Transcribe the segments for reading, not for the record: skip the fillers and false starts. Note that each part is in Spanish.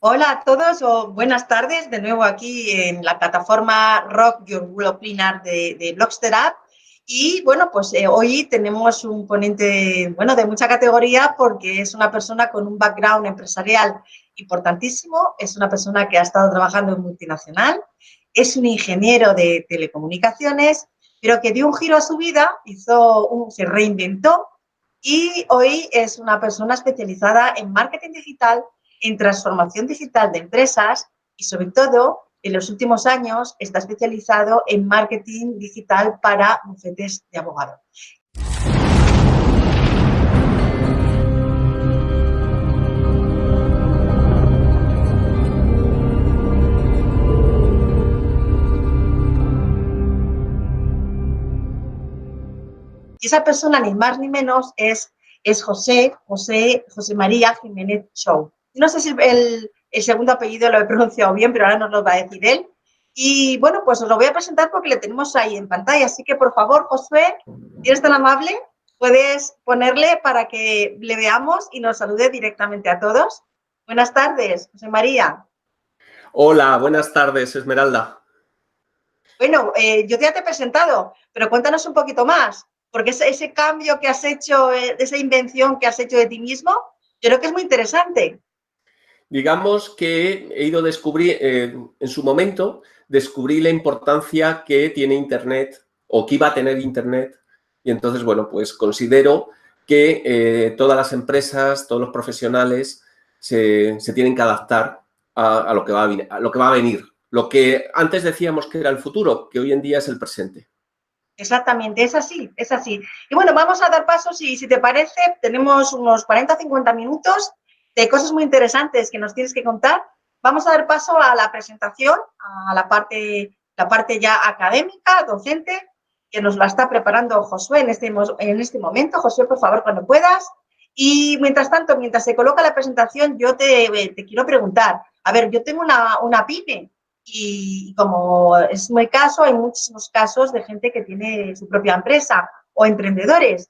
Hola a todos o buenas tardes, de nuevo aquí en la plataforma Rock Your Webinar de Blockster App. Y bueno, pues hoy tenemos un ponente, bueno, de mucha categoría porque es una persona con un background empresarial importantísimo, es una persona que ha estado trabajando en multinacional, es un ingeniero de telecomunicaciones, pero que dio un giro a su vida, se reinventó y hoy es una persona especializada en marketing digital, en transformación digital de empresas y, sobre todo, en los últimos años está especializado en marketing digital para bufetes de abogados. Y esa persona, ni más ni menos, es José María Jiménez Show. No sé si el segundo apellido lo he pronunciado bien, pero ahora nos lo va a decir él. Y bueno, pues os lo voy a presentar porque le tenemos ahí en pantalla. Así que, por favor, Josué, si eres tan amable, puedes ponerle para que le veamos y nos salude directamente a todos. Buenas tardes, José María. Hola, buenas tardes, Esmeralda. Bueno, yo ya te he presentado, pero cuéntanos un poquito más, porque ese cambio que has hecho, esa invención que has hecho de ti mismo, yo creo que es muy interesante. Digamos que he ido a descubrir, en su momento, descubrí la importancia que tiene Internet o que iba a tener Internet. Y entonces, bueno, pues considero que todas las empresas, todos los profesionales se tienen que adaptar a lo que va a venir. Lo que antes decíamos que era el futuro, que hoy en día es el presente. Exactamente, es así, es así. Y bueno, vamos a dar pasos y si te parece, tenemos unos 40 o 50 minutos de cosas muy interesantes que nos tienes que contar. Vamos a dar paso a la presentación, a la parte ya académica, docente, que nos la está preparando Josué en este momento. Josué, por favor, cuando puedas. Y mientras tanto, mientras se coloca la presentación, yo te quiero preguntar, a ver, yo tengo una pyme, y como es muy caso, hay muchísimos casos de gente que tiene su propia empresa o emprendedores,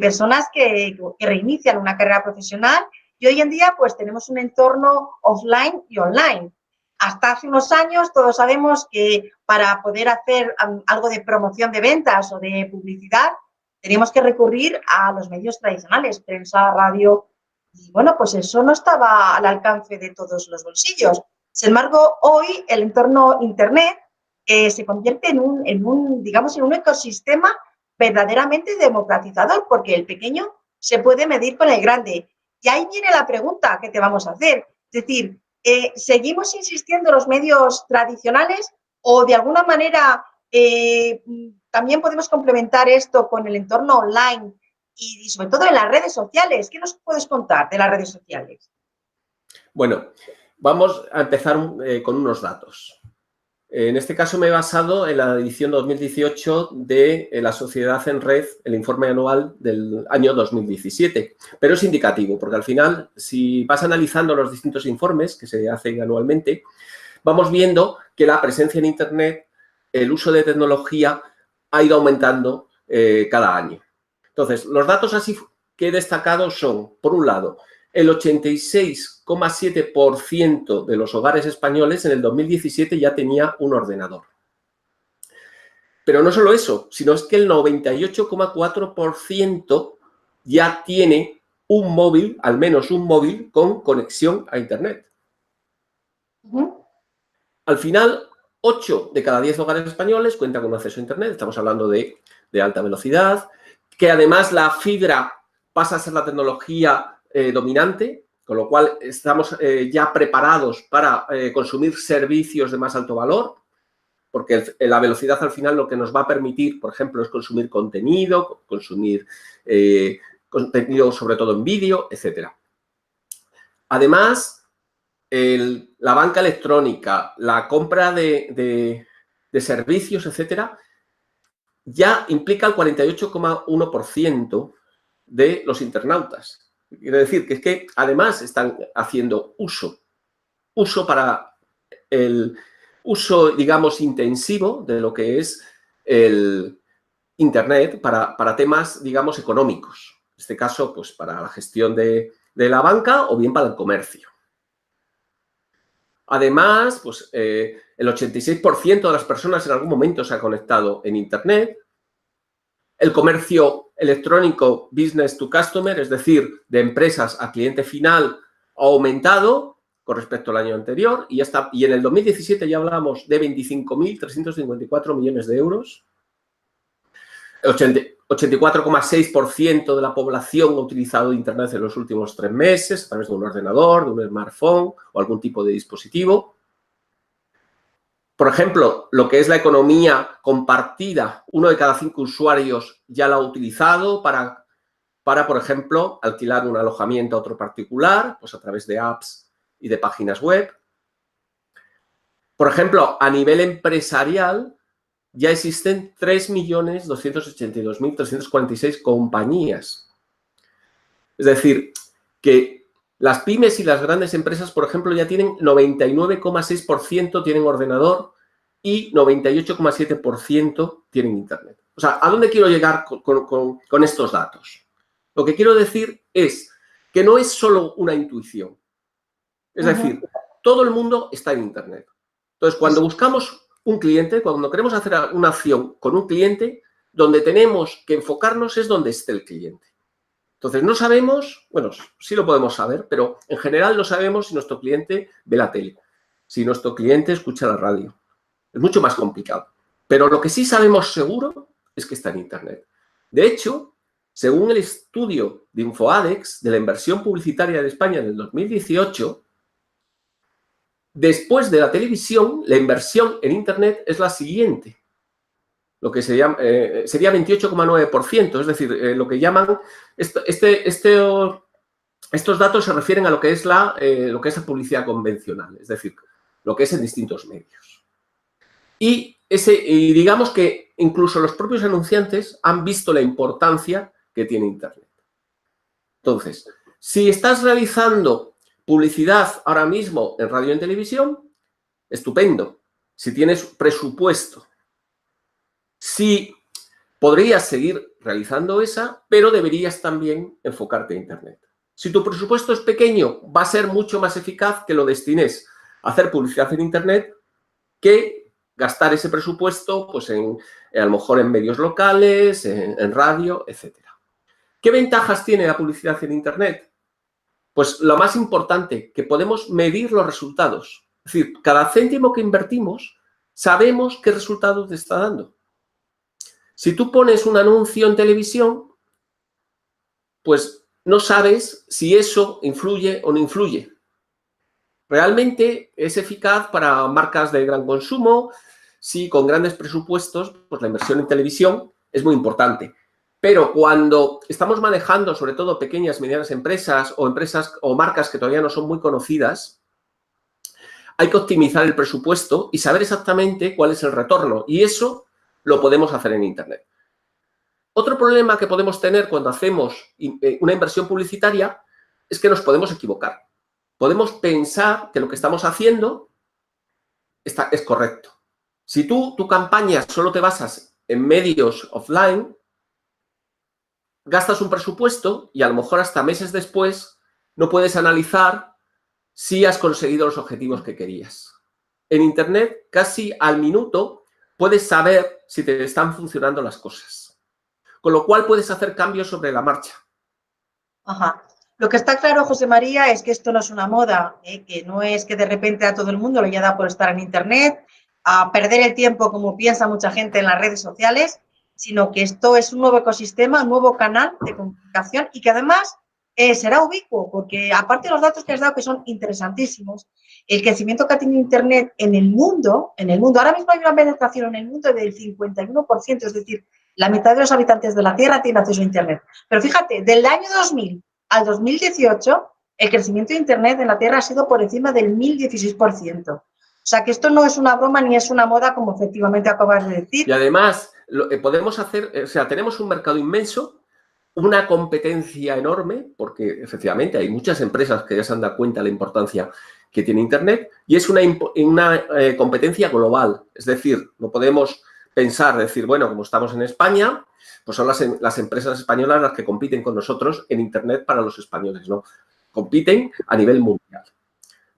personas que reinician una carrera profesional y hoy en día pues tenemos un entorno offline y online. Hasta hace unos años todos sabemos que para poder hacer algo de promoción de ventas o de publicidad teníamos que recurrir a los medios tradicionales, prensa, radio, y bueno, pues eso no estaba al alcance de todos los bolsillos. Sin embargo, hoy el entorno Internet se convierte digamos, en un ecosistema verdaderamente democratizador, porque el pequeño se puede medir con el grande. Y ahí viene la pregunta que te vamos a hacer. Es decir, ¿seguimos insistiendo en los medios tradicionales o de alguna manera también podemos complementar esto con el entorno online y sobre todo en las redes sociales? ¿Qué nos puedes contar de las redes sociales? Bueno, vamos a empezar con unos datos. En este caso me he basado en la edición 2018 de la Sociedad en Red, el informe anual del año 2017, pero es indicativo porque al final, si vas analizando los distintos informes que se hacen anualmente, vamos viendo que la presencia en Internet, el uso de tecnología ha ido aumentando cada año. Entonces, los datos así que he destacado son, por un lado, el 86,7% de los hogares españoles en el 2017 ya tenía un ordenador. Pero no solo eso, sino es que el 98,4% ya tiene un móvil, al menos un móvil, con conexión a Internet. Al final, 8 de cada 10 hogares españoles cuentan con acceso a Internet. Estamos hablando de alta velocidad, que además la fibra pasa a ser la tecnología dominante, con lo cual estamos ya preparados para consumir servicios de más alto valor, porque la velocidad al final lo que nos va a permitir, por ejemplo, es consumir contenido, contenido sobre todo en vídeo, etc. Además, la banca electrónica, la compra de servicios, etcétera, ya implica el 48,1% de los internautas. Quiere decir que es que además están haciendo uso para el uso, digamos, intensivo de lo que es el Internet para temas, digamos, económicos. En este caso, pues para la gestión de la banca o bien para el comercio. Además, pues, el 86% de las personas en algún momento se ha conectado en Internet. El comercio electrónico business to customer, es decir, de empresas a cliente final, ha aumentado con respecto al año anterior y en el 2017 ya hablamos de 25.354 millones de euros. 84,6% de la población ha utilizado Internet en los últimos 3 meses a través de un ordenador, de un smartphone o algún tipo de dispositivo. Por ejemplo, lo que es la economía compartida, 1 de cada 5 usuarios ya la ha utilizado para, por ejemplo, alquilar un alojamiento a otro particular, pues a través de apps y de páginas web. Por ejemplo, a nivel empresarial, ya existen 3.282.346 compañías. Es decir, que las pymes y las grandes empresas, por ejemplo, ya tienen 99,6% tienen ordenador y 98,7% tienen Internet. O sea, ¿a dónde quiero llegar con estos datos? Lo que quiero decir es que no es solo una intuición. Es decir, todo el mundo está en Internet. Entonces, cuando buscamos un cliente, cuando queremos hacer una acción con un cliente, donde tenemos que enfocarnos es donde esté el cliente. Entonces, no sabemos, bueno, sí lo podemos saber, pero en general no sabemos si nuestro cliente ve la tele, si nuestro cliente escucha la radio. Es mucho más complicado. Pero lo que sí sabemos seguro es que está en Internet. De hecho, según el estudio de InfoAdex de la inversión publicitaria de España en el 2018, después de la televisión, la inversión en Internet es la siguiente. Lo que sería 28,9%, es decir, lo que llaman... Estos datos se refieren a lo que es la publicidad convencional, es decir, lo que es en distintos medios. Y digamos que incluso los propios anunciantes han visto la importancia que tiene Internet. Entonces, si estás realizando publicidad ahora mismo en radio y en televisión, estupendo. Si tienes presupuesto, sí podrías seguir realizando esa, pero deberías también enfocarte a Internet. Si tu presupuesto es pequeño, va a ser mucho más eficaz que lo destines a hacer publicidad en Internet que gastar ese presupuesto pues, a lo mejor en medios locales, en radio, etc. ¿Qué ventajas tiene la publicidad en Internet? Pues lo más importante, que podemos medir los resultados. Es decir, cada céntimo que invertimos, sabemos qué resultados te está dando. Si tú pones un anuncio en televisión, pues no sabes si eso influye o no influye. Realmente es eficaz para marcas de gran consumo. Sí, con grandes presupuestos, pues la inversión en televisión es muy importante. Pero cuando estamos manejando, sobre todo, pequeñas, medianas empresas o marcas que todavía no son muy conocidas, hay que optimizar el presupuesto y saber exactamente cuál es el retorno. Y eso lo podemos hacer en Internet. Otro problema que podemos tener cuando hacemos una inversión publicitaria es que nos podemos equivocar. Podemos pensar que lo que estamos haciendo es correcto. Si tu campaña solo te basas en medios offline, gastas un presupuesto y a lo mejor hasta meses después no puedes analizar si has conseguido los objetivos que querías. En Internet, casi al minuto, puedes saber si te están funcionando las cosas. Con lo cual, puedes hacer cambios sobre la marcha. Ajá. Lo que está claro, José María, es que esto no es una moda, que no es que de repente a todo el mundo le haya dado por estar en Internet, a perder el tiempo como piensa mucha gente en las redes sociales, sino que esto es un nuevo ecosistema, un nuevo canal de comunicación y que además será ubicuo, porque aparte de los datos que has dado que son interesantísimos, el crecimiento que ha tenido Internet en el mundo, ahora mismo hay una penetración en el mundo del 51%, es decir, la mitad de los habitantes de la Tierra tienen acceso a Internet. Pero fíjate, del año 2000 al 2018, el crecimiento de Internet en la Tierra ha sido por encima del 1016%. O sea, que esto no es una broma ni es una moda, como efectivamente acabas de decir. Y además, podemos hacer, o sea, tenemos un mercado inmenso, una competencia enorme, porque efectivamente hay muchas empresas que ya se han dado cuenta de la importancia que tiene Internet, y es una competencia global. Es decir, no podemos decir, bueno, como estamos en España, pues son las empresas españolas las que compiten con nosotros en Internet para los españoles, ¿no? Compiten a nivel mundial.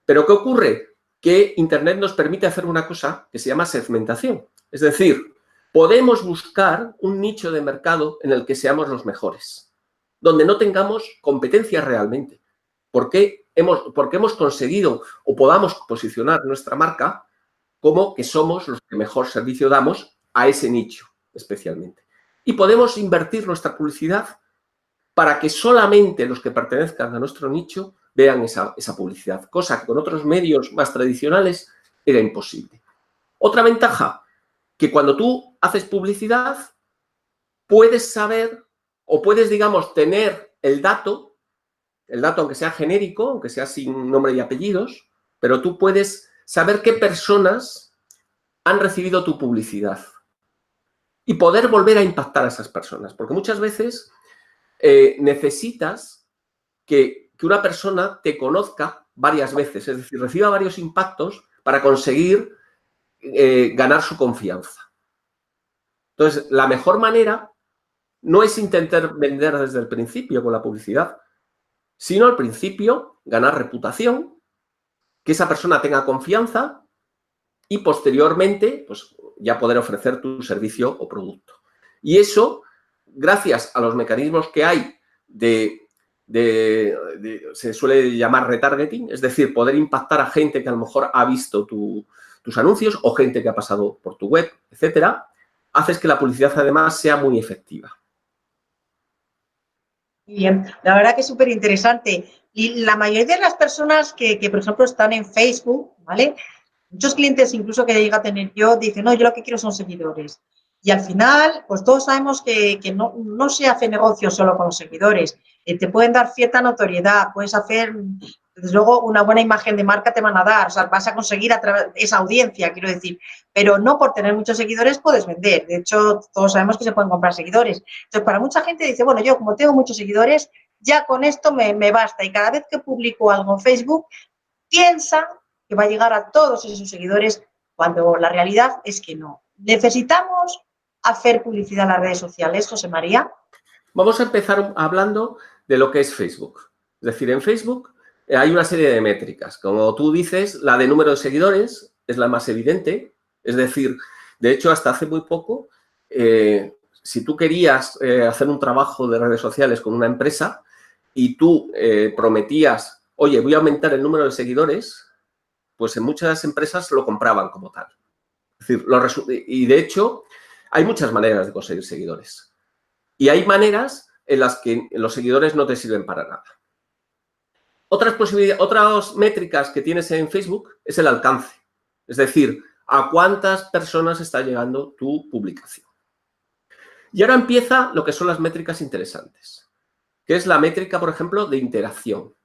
Pero ¿qué ocurre? que Internet nos permite hacer una cosa que se llama segmentación. Es decir, podemos buscar un nicho de mercado en el que seamos los mejores, donde no tengamos competencia realmente, porque hemos conseguido o podamos posicionar nuestra marca como que somos los que mejor servicio damos a ese nicho especialmente. Y podemos invertir nuestra publicidad para que solamente los que pertenezcan a nuestro nicho vean esa publicidad, cosa que con otros medios más tradicionales era imposible. Otra ventaja, que cuando tú haces publicidad puedes saber o puedes, digamos, tener el dato aunque sea genérico, aunque sea sin nombre y apellidos, pero tú puedes saber qué personas han recibido tu publicidad y poder volver a impactar a esas personas, porque muchas veces necesitas que una persona te conozca varias veces, es decir, reciba varios impactos para conseguir ganar su confianza. Entonces, la mejor manera no es intentar vender desde el principio con la publicidad, sino al principio ganar reputación, que esa persona tenga confianza y posteriormente pues, ya poder ofrecer tu servicio o producto. Y eso, gracias a los mecanismos que hay se suele llamar retargeting, es decir, poder impactar a gente que a lo mejor ha visto tus anuncios o gente que ha pasado por tu web, etcétera, haces que la publicidad además sea muy efectiva. Bien, la verdad que es súper interesante. Y la mayoría de las personas que, por ejemplo, están en Facebook, ¿vale? Muchos clientes, incluso que llega a tener yo, dicen, no, yo lo que quiero son seguidores. Y al final, pues todos sabemos que no se hace negocio solo con los seguidores. Te pueden dar cierta notoriedad, puedes hacer, desde luego, una buena imagen de marca te van a dar, o sea, vas a conseguir a través de esa audiencia, quiero decir, pero no por tener muchos seguidores puedes vender. De hecho, todos sabemos que se pueden comprar seguidores. Entonces, para mucha gente dice, bueno, yo como tengo muchos seguidores, ya con esto me basta. Y cada vez que publico algo en Facebook, piensa que va a llegar a todos esos seguidores, cuando la realidad es que no. Necesitamos hacer publicidad en las redes sociales, José María. Vamos a empezar hablando de lo que es Facebook. Es decir, en Facebook hay una serie de métricas. Como tú dices, la de número de seguidores es la más evidente. Es decir, de hecho, hasta hace muy poco, si tú querías hacer un trabajo de redes sociales con una empresa y tú prometías, oye, voy a aumentar el número de seguidores, pues en muchas empresas lo compraban como tal. Es decir, y de hecho, hay muchas maneras de conseguir seguidores. Y hay maneras en las que los seguidores no te sirven para nada. Otras métricas que tienes en Facebook es el alcance. Es decir, a cuántas personas está llegando tu publicación. Y ahora empieza lo que son las métricas interesantes, que es la métrica, por ejemplo, de interacción.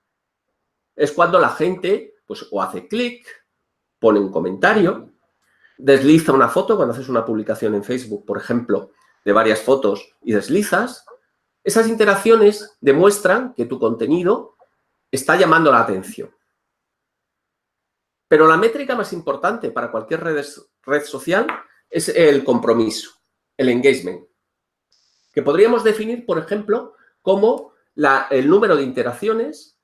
Es cuando la gente pues, o hace clic, pone un comentario, desliza una foto, cuando haces una publicación en Facebook, por ejemplo, de varias fotos y deslizas, esas interacciones demuestran que tu contenido está llamando la atención. Pero la métrica más importante para cualquier red social es el compromiso, el engagement, que podríamos definir, por ejemplo, como el número de interacciones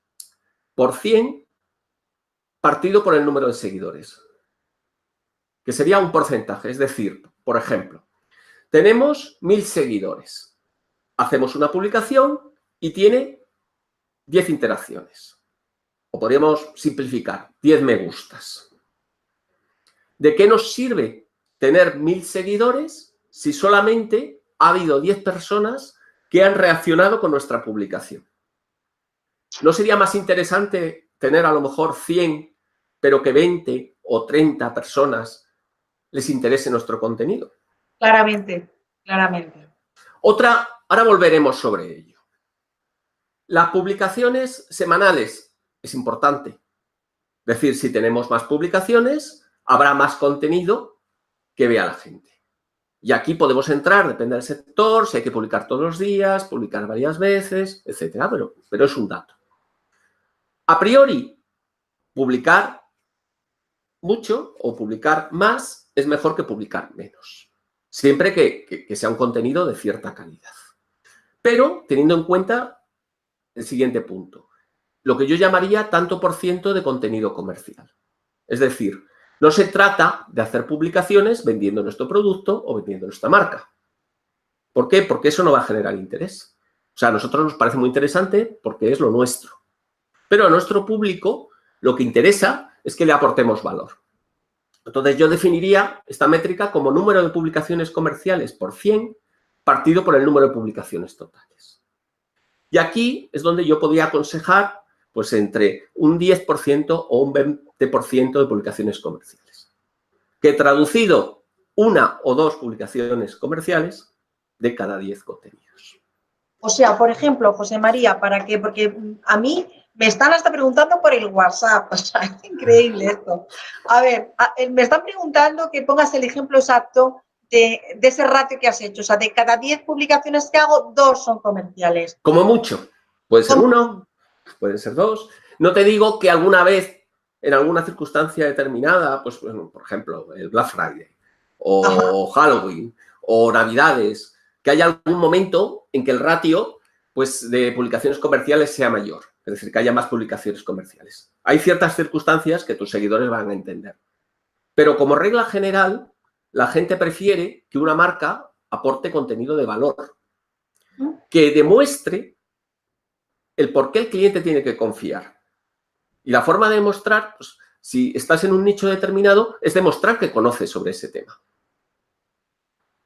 por 100 partido por el número de seguidores, que sería un porcentaje. Es decir, por ejemplo, tenemos 1000 seguidores. Hacemos una publicación y tiene 10 interacciones. O podríamos simplificar, 10 me gustas. ¿De qué nos sirve tener 1000 seguidores si solamente ha habido 10 personas que han reaccionado con nuestra publicación? ¿No sería más interesante tener a lo mejor 100, pero que 20 o 30 personas les interese nuestro contenido? Claramente, claramente. Ahora volveremos sobre ello. Las publicaciones semanales es importante. Es decir, si tenemos más publicaciones, habrá más contenido que vea la gente. Y aquí podemos entrar, depende del sector, si hay que publicar todos los días, publicar varias veces, etcétera, pero es un dato. A priori, publicar mucho o publicar más es mejor que publicar menos, siempre que sea un contenido de cierta calidad. Pero teniendo en cuenta el siguiente punto, lo que yo llamaría tanto por ciento de contenido comercial. Es decir, no se trata de hacer publicaciones vendiendo nuestro producto o vendiendo nuestra marca. ¿Por qué? Porque eso no va a generar interés. O sea, a nosotros nos parece muy interesante porque es lo nuestro. Pero a nuestro público lo que interesa es que le aportemos valor. Entonces, yo definiría esta métrica como número de publicaciones comerciales por 100 partido por el número de publicaciones totales. Y aquí es donde yo podría aconsejar pues entre un 10% o un 20% de publicaciones comerciales. Que traducido, 1 o 2 publicaciones comerciales de cada 10 contenidos. O sea, por ejemplo, José María, ¿para qué? Porque a mí me están hasta preguntando por el WhatsApp, o sea, es increíble esto. A ver, me están preguntando que pongas el ejemplo exacto de ese ratio que has hecho. O sea, de cada 10 publicaciones que hago, 2 son comerciales. Como mucho. Puede ser 1, pueden ser 2. No te digo que alguna vez, en alguna circunstancia determinada, pues bueno, por ejemplo, el Black Friday, o Halloween, o Navidades, que haya algún momento en que el ratio pues, de publicaciones comerciales sea mayor. Es decir, que haya más publicaciones comerciales. Hay ciertas circunstancias que tus seguidores van a entender. Pero como regla general, la gente prefiere que una marca aporte contenido de valor, que demuestre el por qué el cliente tiene que confiar. Y la forma de demostrar, pues, si estás en un nicho determinado, es demostrar que conoces sobre ese tema.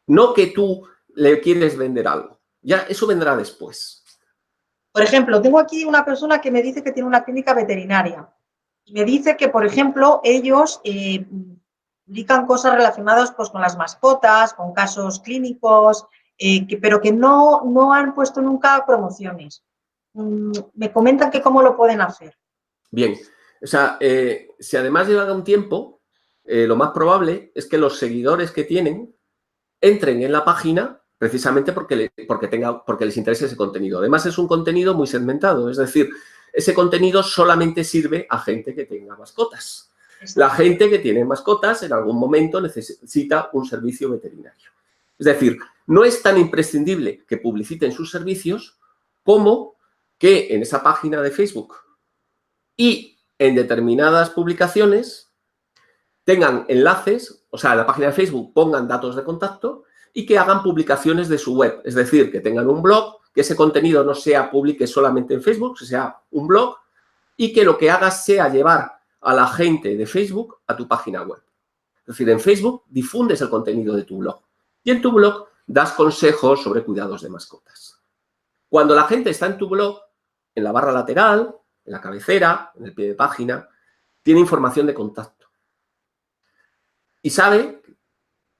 No que tú le quieres vender algo. Ya eso vendrá después. Por ejemplo, tengo aquí una persona que me dice que tiene una clínica veterinaria. Y me dice que, por ejemplo, ellos publican cosas relacionadas pues, con las mascotas, con casos clínicos, pero que no han puesto nunca promociones. Me comentan que cómo lo pueden hacer. Bien, o sea, si además llevan un tiempo, lo más probable es que los seguidores que tienen entren en la página precisamente porque les interesa ese contenido. Además, es un contenido muy segmentado, es decir, ese contenido solamente sirve a gente que tenga mascotas. La gente que tiene mascotas en algún momento necesita un servicio veterinario. Es decir, no es tan imprescindible que publiciten sus servicios como que en esa página de Facebook y en determinadas publicaciones tengan enlaces, o sea, en la página de Facebook pongan datos de contacto y que hagan publicaciones de su web. Es decir, que tengan un blog, que ese contenido no sea publique solamente en Facebook, que sea un blog y que lo que hagas sea llevar a la gente de Facebook a tu página web. Es decir, en Facebook difundes el contenido de tu blog y en tu blog das consejos sobre cuidados de mascotas. Cuando la gente está en tu blog, en la barra lateral, en la cabecera, en el pie de página, tiene información de contacto y sabe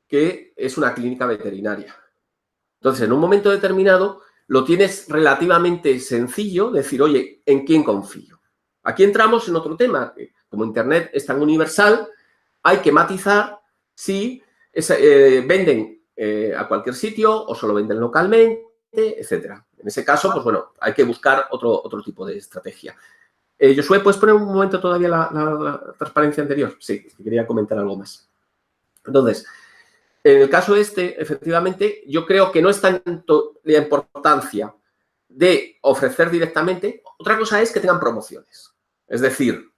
que es una clínica veterinaria. Entonces, en un momento determinado, lo tienes relativamente sencillo decir, oye, ¿en quién confío? Aquí entramos en otro tema, que como Internet es tan universal, hay que matizar si venden a cualquier sitio o solo venden localmente, etcétera. En ese caso, pues bueno, hay que buscar otro tipo de estrategia. Josué, ¿puedes poner un momento todavía la transparencia anterior? Sí, quería comentar algo más. Entonces, en el caso efectivamente, yo creo que no es tanto la importancia de ofrecer directamente. Otra cosa es que tengan promociones. Es decir,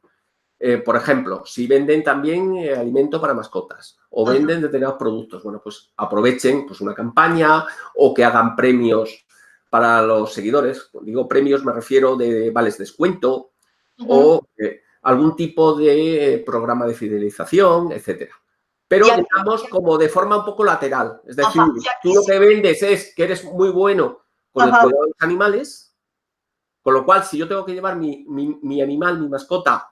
por ejemplo, si venden también alimento para mascotas o venden determinados productos, bueno, pues aprovechen pues, una campaña o que hagan premios para los seguidores. Cuando digo premios me refiero de vales descuento o algún tipo de programa de fidelización, etcétera. Pero, digamos, como de forma un poco lateral. Es decir, tú lo que vendes es que eres muy bueno con el cuidado de los animales, con lo cual, si yo tengo que llevar mi animal, mi mascota,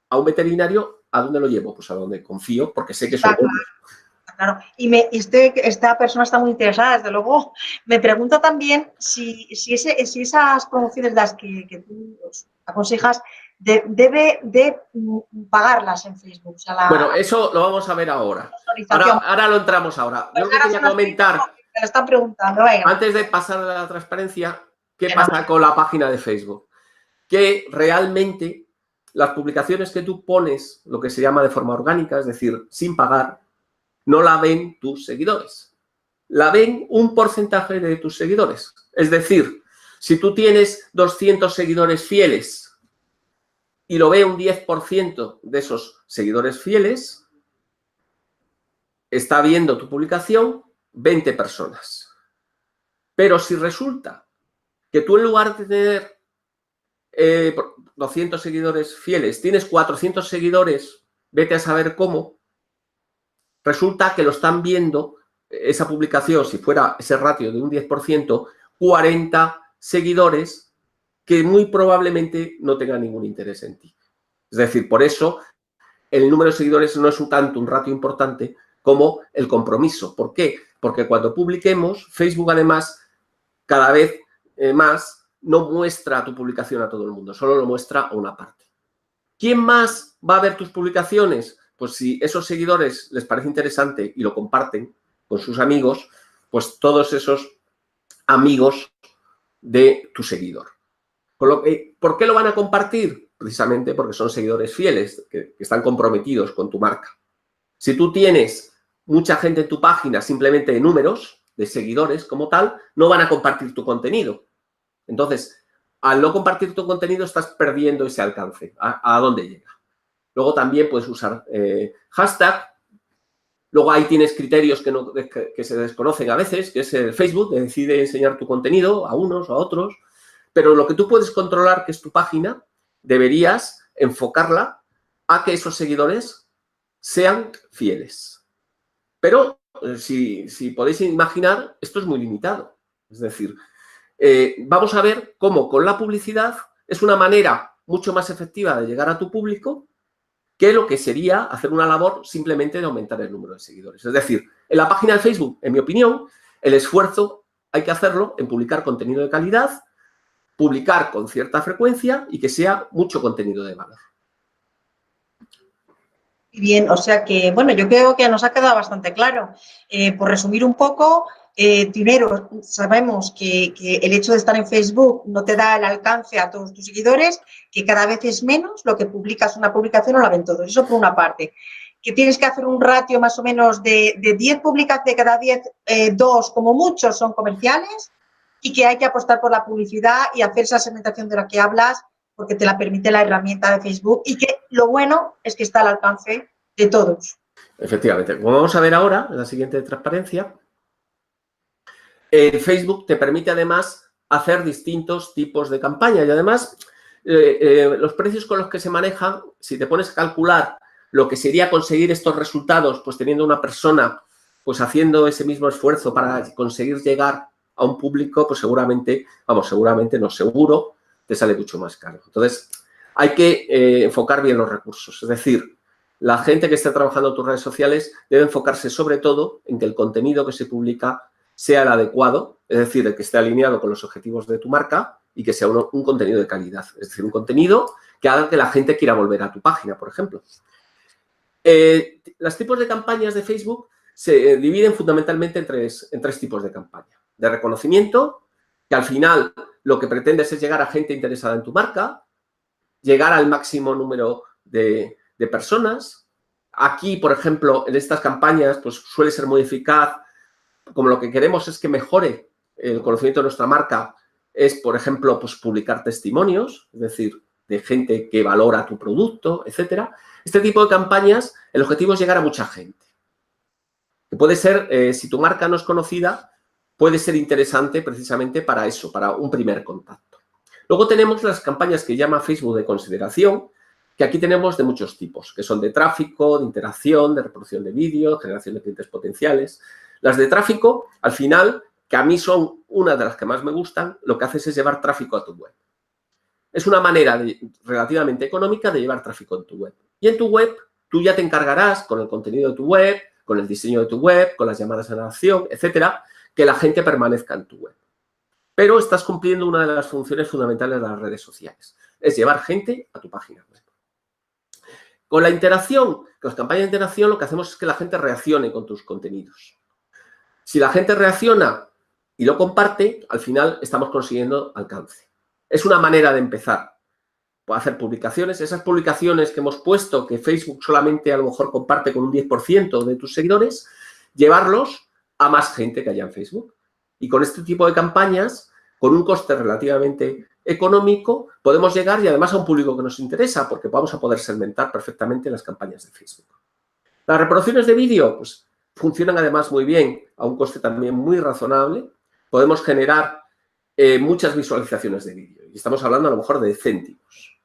a un veterinario, ¿a dónde lo llevo? Pues a donde confío, porque sé que son buenos. Claro, y esta persona está muy interesada, desde luego. Me pregunta también si esas promociones las que tú aconsejas, debe de pagarlas en Facebook. O sea, bueno, eso lo vamos a ver ahora. Ahora lo entramos ahora. Yo quería comentar, me lo están preguntando, antes de pasar a la transparencia, ¿qué pasa con la página de Facebook? Que realmente las publicaciones que tú pones, lo que se llama de forma orgánica, es decir, sin pagar, no la ven tus seguidores. La ven un porcentaje de tus seguidores. Es decir, si tú tienes 200 seguidores fieles y lo ve un 10% de esos seguidores fieles, está viendo tu publicación 20 personas. Pero si resulta que tú en lugar de tener 200 seguidores fieles, tienes 400 seguidores, vete a saber cómo, resulta que lo están viendo esa publicación, si fuera ese ratio de un 10%, 40 seguidores que muy probablemente no tengan ningún interés en ti. Es decir, por eso el número de seguidores no es tanto un ratio importante como el compromiso. ¿Por qué? Porque cuando publiquemos, Facebook además cada vez más no muestra tu publicación a todo el mundo, solo lo muestra a una parte. ¿Quién más va a ver tus publicaciones? Pues si esos seguidores les parece interesante y lo comparten con sus amigos, pues todos esos amigos de tu seguidor. ¿Por qué lo van a compartir? Precisamente porque son seguidores fieles, que están comprometidos con tu marca. Si tú tienes mucha gente en tu página simplemente de números, de seguidores como tal, no van a compartir tu contenido. Entonces, al no compartir tu contenido, estás perdiendo ese alcance. ¿A dónde llega? Luego también puedes usar hashtag. Luego ahí tienes criterios que se desconocen a veces, que es el Facebook, que decide enseñar tu contenido a unos, a otros. Pero lo que tú puedes controlar, que es tu página, deberías enfocarla a que esos seguidores sean fieles. Pero si podéis imaginar, esto es muy limitado. Es decir, vamos a ver cómo con la publicidad es una manera mucho más efectiva de llegar a tu público que lo que sería hacer una labor simplemente de aumentar el número de seguidores. Es decir, en la página de Facebook, en mi opinión, el esfuerzo hay que hacerlo en publicar contenido de calidad, publicar con cierta frecuencia y que sea mucho contenido de valor. Bien, o sea que, bueno, yo creo que nos ha quedado bastante claro. Por resumir un poco, primero, sabemos que el hecho de estar en Facebook no te da el alcance a todos tus seguidores, que cada vez es menos lo que publicas una publicación o la ven todos. Eso por una parte. Que tienes que hacer un ratio más o menos de 10 publicaciones, de cada 10, 2 como muchos son comerciales, y que hay que apostar por la publicidad y hacer esa segmentación de la que hablas, porque te la permite la herramienta de Facebook, y que lo bueno es que está al alcance de todos. Efectivamente. Como vamos a ver ahora, en la siguiente transparencia, Facebook te permite además hacer distintos tipos de campaña y además los precios con los que se manejan, si te pones a calcular lo que sería conseguir estos resultados, pues teniendo una persona pues haciendo ese mismo esfuerzo para conseguir llegar a un público, pues seguramente no, seguro, te sale mucho más caro. Entonces, hay que enfocar bien los recursos. Es decir, la gente que esté trabajando en tus redes sociales debe enfocarse sobre todo en que el contenido que se publica sea el adecuado, es decir, el que esté alineado con los objetivos de tu marca y que sea un contenido de calidad. Es decir, un contenido que haga que la gente quiera volver a tu página, por ejemplo. Los tipos de campañas de Facebook se dividen fundamentalmente en tres tipos de campaña. De reconocimiento, que al final lo que pretendes es llegar a gente interesada en tu marca, llegar al máximo número de personas. Aquí, por ejemplo, en estas campañas, pues suele ser muy eficaz. Como lo que queremos es que mejore el conocimiento de nuestra marca, es, por ejemplo, pues publicar testimonios, es decir, de gente que valora tu producto, etcétera. Este tipo de campañas, el objetivo es llegar a mucha gente. Que puede ser, si tu marca no es conocida, puede ser interesante precisamente para eso, para un primer contacto. Luego tenemos las campañas que llama Facebook de consideración, que aquí tenemos de muchos tipos, que son de tráfico, de interacción, de reproducción de vídeo, generación de clientes potenciales. Las de tráfico, al final, que a mí son una de las que más me gustan, lo que haces es llevar tráfico a tu web. Es una manera relativamente económica de llevar tráfico en tu web. Y en tu web, tú ya te encargarás con el contenido de tu web, con el diseño de tu web, con las llamadas a la acción, etcétera, que la gente permanezca en tu web. Pero estás cumpliendo una de las funciones fundamentales de las redes sociales. Es llevar gente a tu página web. Con la interacción, con las campañas de interacción, lo que hacemos es que la gente reaccione con tus contenidos. Si la gente reacciona y lo comparte, al final estamos consiguiendo alcance. Es una manera de empezar. Puedo hacer publicaciones. Esas publicaciones que hemos puesto, que Facebook solamente a lo mejor comparte con un 10% de tus seguidores, llevarlos a más gente que haya en Facebook. Y con este tipo de campañas, con un coste relativamente económico, podemos llegar y además a un público que nos interesa porque vamos a poder segmentar perfectamente las campañas de Facebook. Las reproducciones de vídeo, pues, funcionan además muy bien, a un coste también muy razonable. Podemos generar muchas visualizaciones de vídeo y estamos hablando a lo mejor de céntimos.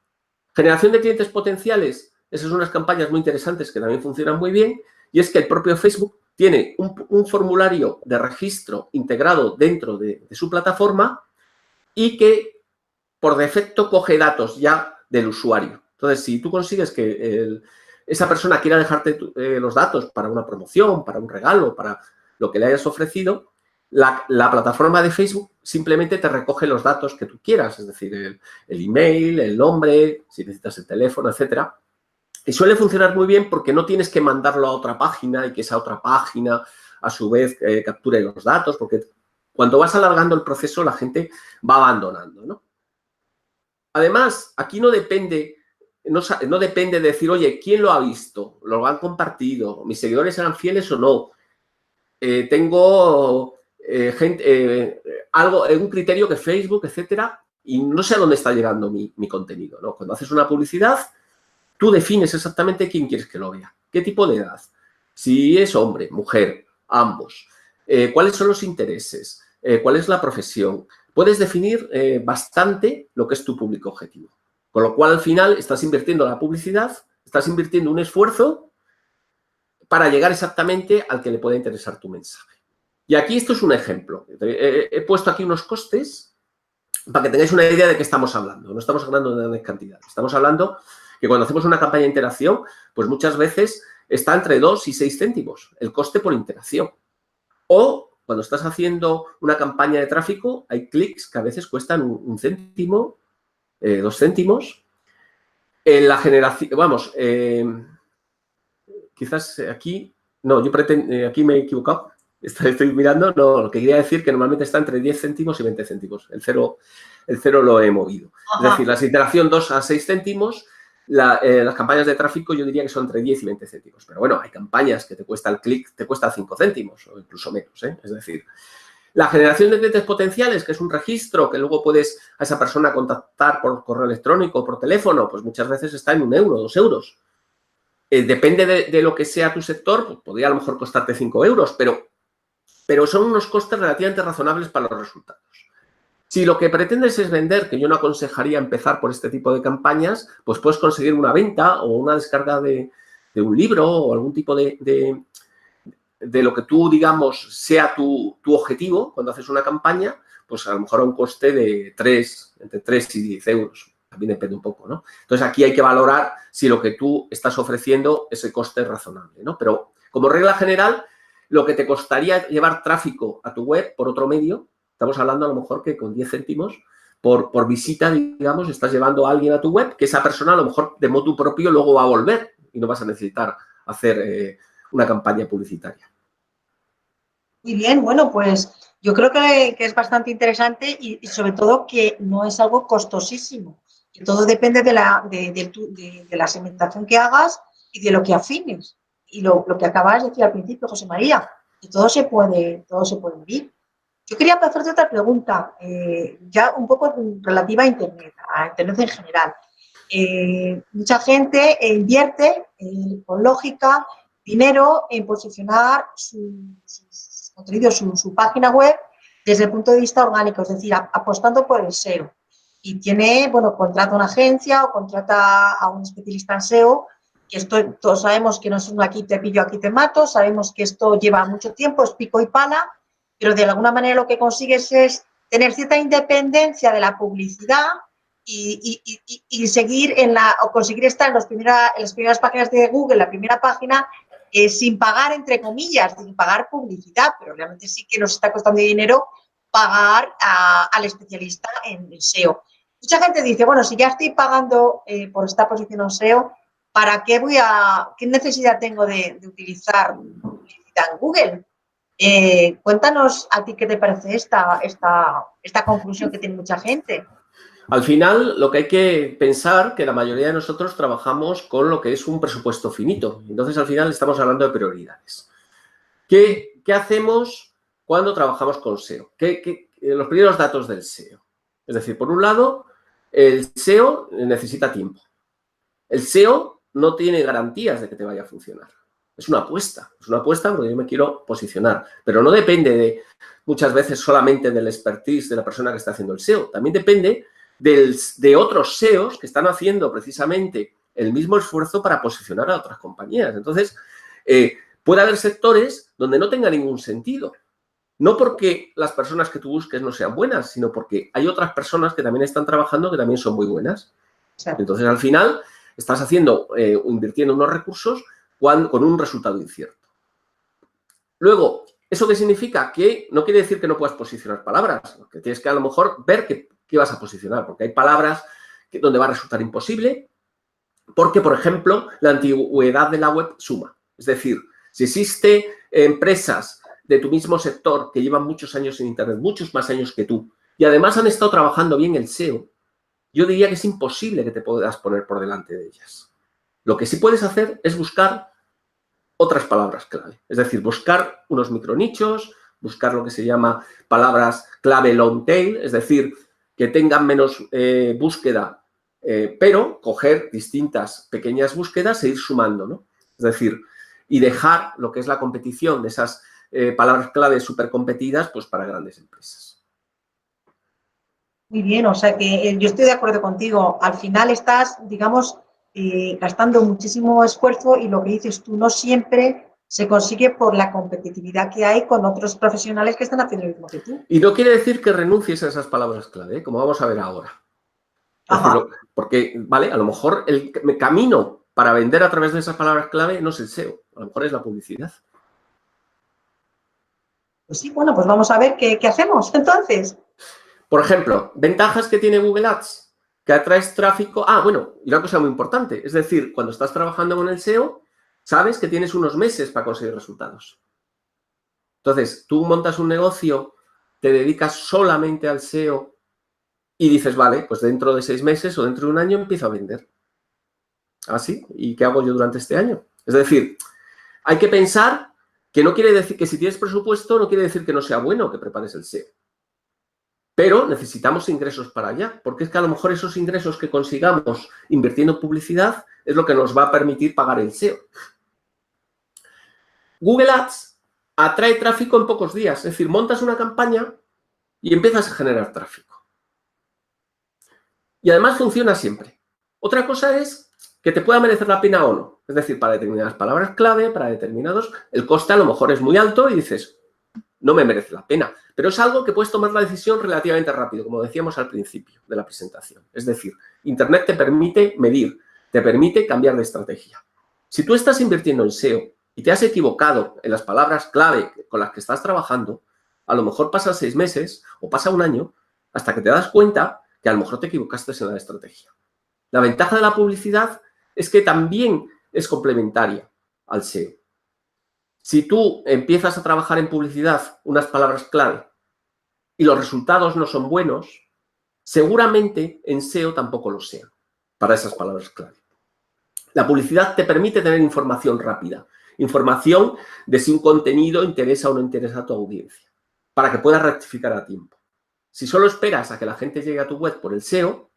Generación de clientes potenciales, esas son unas campañas muy interesantes que también funcionan muy bien, y es que el propio Facebook tiene un formulario de registro integrado dentro de su plataforma y que por defecto coge datos ya del usuario. Entonces, si tú consigues que esa persona quiera dejarte los datos para una promoción, para un regalo, para lo que le hayas ofrecido, la plataforma de Facebook simplemente te recoge los datos que tú quieras, es decir, el email, el nombre, si necesitas el teléfono, etcétera. Y suele funcionar muy bien porque no tienes que mandarlo a otra página y que esa otra página, a su vez, capture los datos, porque cuando vas alargando el proceso, la gente va abandonando, ¿no? Además, aquí no depende de decir, oye, ¿quién lo ha visto? ¿Lo han compartido? ¿Mis seguidores eran fieles o no? Tengo un criterio que Facebook, etcétera, y no sé a dónde está llegando mi contenido, ¿no? Cuando haces una publicidad, tú defines exactamente quién quieres que lo vea, qué tipo de edad, si es hombre, mujer, ambos, cuáles son los intereses, cuál es la profesión. Puedes definir bastante lo que es tu público objetivo. Con lo cual, al final, estás invirtiendo en la publicidad, estás invirtiendo un esfuerzo para llegar exactamente al que le pueda interesar tu mensaje. Y aquí esto es un ejemplo. He puesto aquí unos costes para que tengáis una idea de qué estamos hablando. No estamos hablando de grandes cantidades. Estamos hablando que cuando hacemos una campaña de interacción, pues muchas veces está entre 2 y 6 céntimos el coste por interacción. O cuando estás haciendo una campaña de tráfico, hay clics que a veces cuestan un céntimo, 2 céntimos. En la generación, vamos, quizás aquí, no, yo pretendo, aquí me he equivocado, estoy mirando, no, lo que quería decir que normalmente está entre 10 céntimos y 20 céntimos, el cero lo he movido. Ajá. Es decir, la interacción 2 a 6 céntimos, las campañas de tráfico yo diría que son entre 10 y 20 céntimos, pero bueno, hay campañas que te cuesta el clic, te cuesta 5 céntimos o incluso menos, ¿eh? Es decir, la generación de clientes potenciales, que es un registro que luego puedes a esa persona contactar por correo electrónico o por teléfono, pues muchas veces está en 1 euro, 2 euros. Depende de lo que sea tu sector, pues podría a lo mejor costarte 5 euros, pero son unos costes relativamente razonables para los resultados. Si lo que pretendes es vender, que yo no aconsejaría empezar por este tipo de campañas, pues puedes conseguir una venta o una descarga de un libro o algún tipo de lo que tú, digamos, sea tu objetivo cuando haces una campaña, pues a lo mejor a un coste de entre 3 y 10 euros. También depende un poco, ¿no? Entonces, aquí hay que valorar si lo que tú estás ofreciendo, ese coste es razonable, ¿no? Pero, como regla general, lo que te costaría llevar tráfico a tu web por otro medio, estamos hablando a lo mejor que con 10 céntimos por visita, digamos, estás llevando a alguien a tu web, que esa persona a lo mejor de motu propio luego va a volver y no vas a necesitar hacer una campaña publicitaria. Muy bien, bueno, pues yo creo que es bastante interesante y sobre todo que no es algo costosísimo. Y todo depende de la segmentación que hagas y de lo que afines. Y lo que acabas de decir al principio, José María, que todo se puede medir. Yo quería hacerte otra pregunta, ya un poco relativa a Internet en general. Mucha gente invierte con lógica dinero en posicionar sus contenidos, su página web desde el punto de vista orgánico, es decir, apostando por el SEO. Y tiene, bueno, contrata una agencia o contrata a un especialista en SEO, que esto todos sabemos que no es un aquí te pillo, aquí te mato, sabemos que esto lleva mucho tiempo, es pico y pala, pero de alguna manera lo que consigues es tener cierta independencia de la publicidad y seguir o conseguir estar en las primeras páginas de Google, la primera página, sin pagar, entre comillas, sin pagar publicidad, pero realmente sí que nos está costando dinero pagar al especialista en el SEO. Mucha gente dice, bueno, si ya estoy pagando por esta posición en SEO, ¿para qué qué necesidad tengo de utilizar publicidad en Google? Cuéntanos a ti qué te parece esta conclusión que tiene mucha gente. Al final, lo que hay que pensar que la mayoría de nosotros trabajamos con lo que es un presupuesto finito. Entonces, al final, estamos hablando de prioridades. ¿Qué hacemos cuando trabajamos con SEO? Los primeros datos del SEO. Es decir, por un lado, El SEO necesita tiempo. El SEO no tiene garantías de que te vaya a funcionar. Es una apuesta porque yo me quiero posicionar, pero no depende muchas veces solamente del expertise de la persona que está haciendo el SEO. También depende de otros SEOs que están haciendo precisamente el mismo esfuerzo para posicionar a otras compañías. Entonces, puede haber sectores donde no tenga ningún sentido. No porque las personas que tú busques no sean buenas, sino porque hay otras personas que también están trabajando que también son muy buenas. Entonces, al final, estás invirtiendo unos recursos con un resultado incierto. Luego, ¿eso qué significa? Que no quiere decir que no puedas posicionar palabras, que tienes que a lo mejor ver qué vas a posicionar, porque hay palabras donde va a resultar imposible, porque, por ejemplo, la antigüedad de la web suma. Es decir, si existen empresas de tu mismo sector que llevan muchos años en Internet, muchos más años que tú, y además han estado trabajando bien el SEO, yo diría que es imposible que te puedas poner por delante de ellas. Lo que sí puedes hacer es buscar otras palabras clave. Es decir, buscar unos micronichos, buscar lo que se llama palabras clave long tail, es decir, que tengan menos búsqueda, pero coger distintas pequeñas búsquedas e ir sumando, ¿no? Es decir, y dejar lo que es la competición de esas palabras clave súper competidas, pues para grandes empresas. Muy bien, o sea que yo estoy de acuerdo contigo. Al final estás, digamos, gastando muchísimo esfuerzo y lo que dices tú no siempre se consigue por la competitividad que hay con otros profesionales que están haciendo lo mismo que tú. Y no quiere decir que renuncies a esas palabras clave, como vamos a ver ahora. Es decir, porque, vale, a lo mejor el camino para vender a través de esas palabras clave no es el SEO, a lo mejor es la publicidad. Pues sí, bueno, pues vamos a ver qué hacemos entonces. Por ejemplo, ventajas que tiene Google Ads, que atraes tráfico. Bueno, y una cosa muy importante, es decir, cuando estás trabajando con el SEO, sabes que tienes unos meses para conseguir resultados. Entonces, tú montas un negocio, te dedicas solamente al SEO y dices, vale, pues dentro de 6 meses o dentro de un año empiezo a vender. ¿Así? ¿Y qué hago yo durante este año? Es decir, hay que pensar que no quiere decir que si tienes presupuesto, no quiere decir que no sea bueno que prepares el SEO. Pero necesitamos ingresos para allá, porque es que a lo mejor esos ingresos que consigamos invirtiendo en publicidad es lo que nos va a permitir pagar el SEO. Google Ads atrae tráfico en pocos días, es decir, montas una campaña y empiezas a generar tráfico. Y además funciona siempre. Otra cosa es que te pueda merecer la pena o no. Es decir, para determinadas palabras clave, para determinados, el coste a lo mejor es muy alto y dices, no me merece la pena. Pero es algo que puedes tomar la decisión relativamente rápido, como decíamos al principio de la presentación. Es decir, Internet te permite medir, te permite cambiar de estrategia. Si tú estás invirtiendo en SEO y te has equivocado en las palabras clave con las que estás trabajando, a lo mejor pasan 6 meses o pasa un año hasta que te das cuenta que a lo mejor te equivocaste en la estrategia. La ventaja de la publicidad es que también es complementaria al SEO. Si tú empiezas a trabajar en publicidad unas palabras clave y los resultados no son buenos, seguramente en SEO tampoco lo sean para esas palabras clave. La publicidad te permite tener información rápida, información de si un contenido interesa o no interesa a tu audiencia, para que puedas rectificar a tiempo. Si solo esperas a que la gente llegue a tu web por el SEO,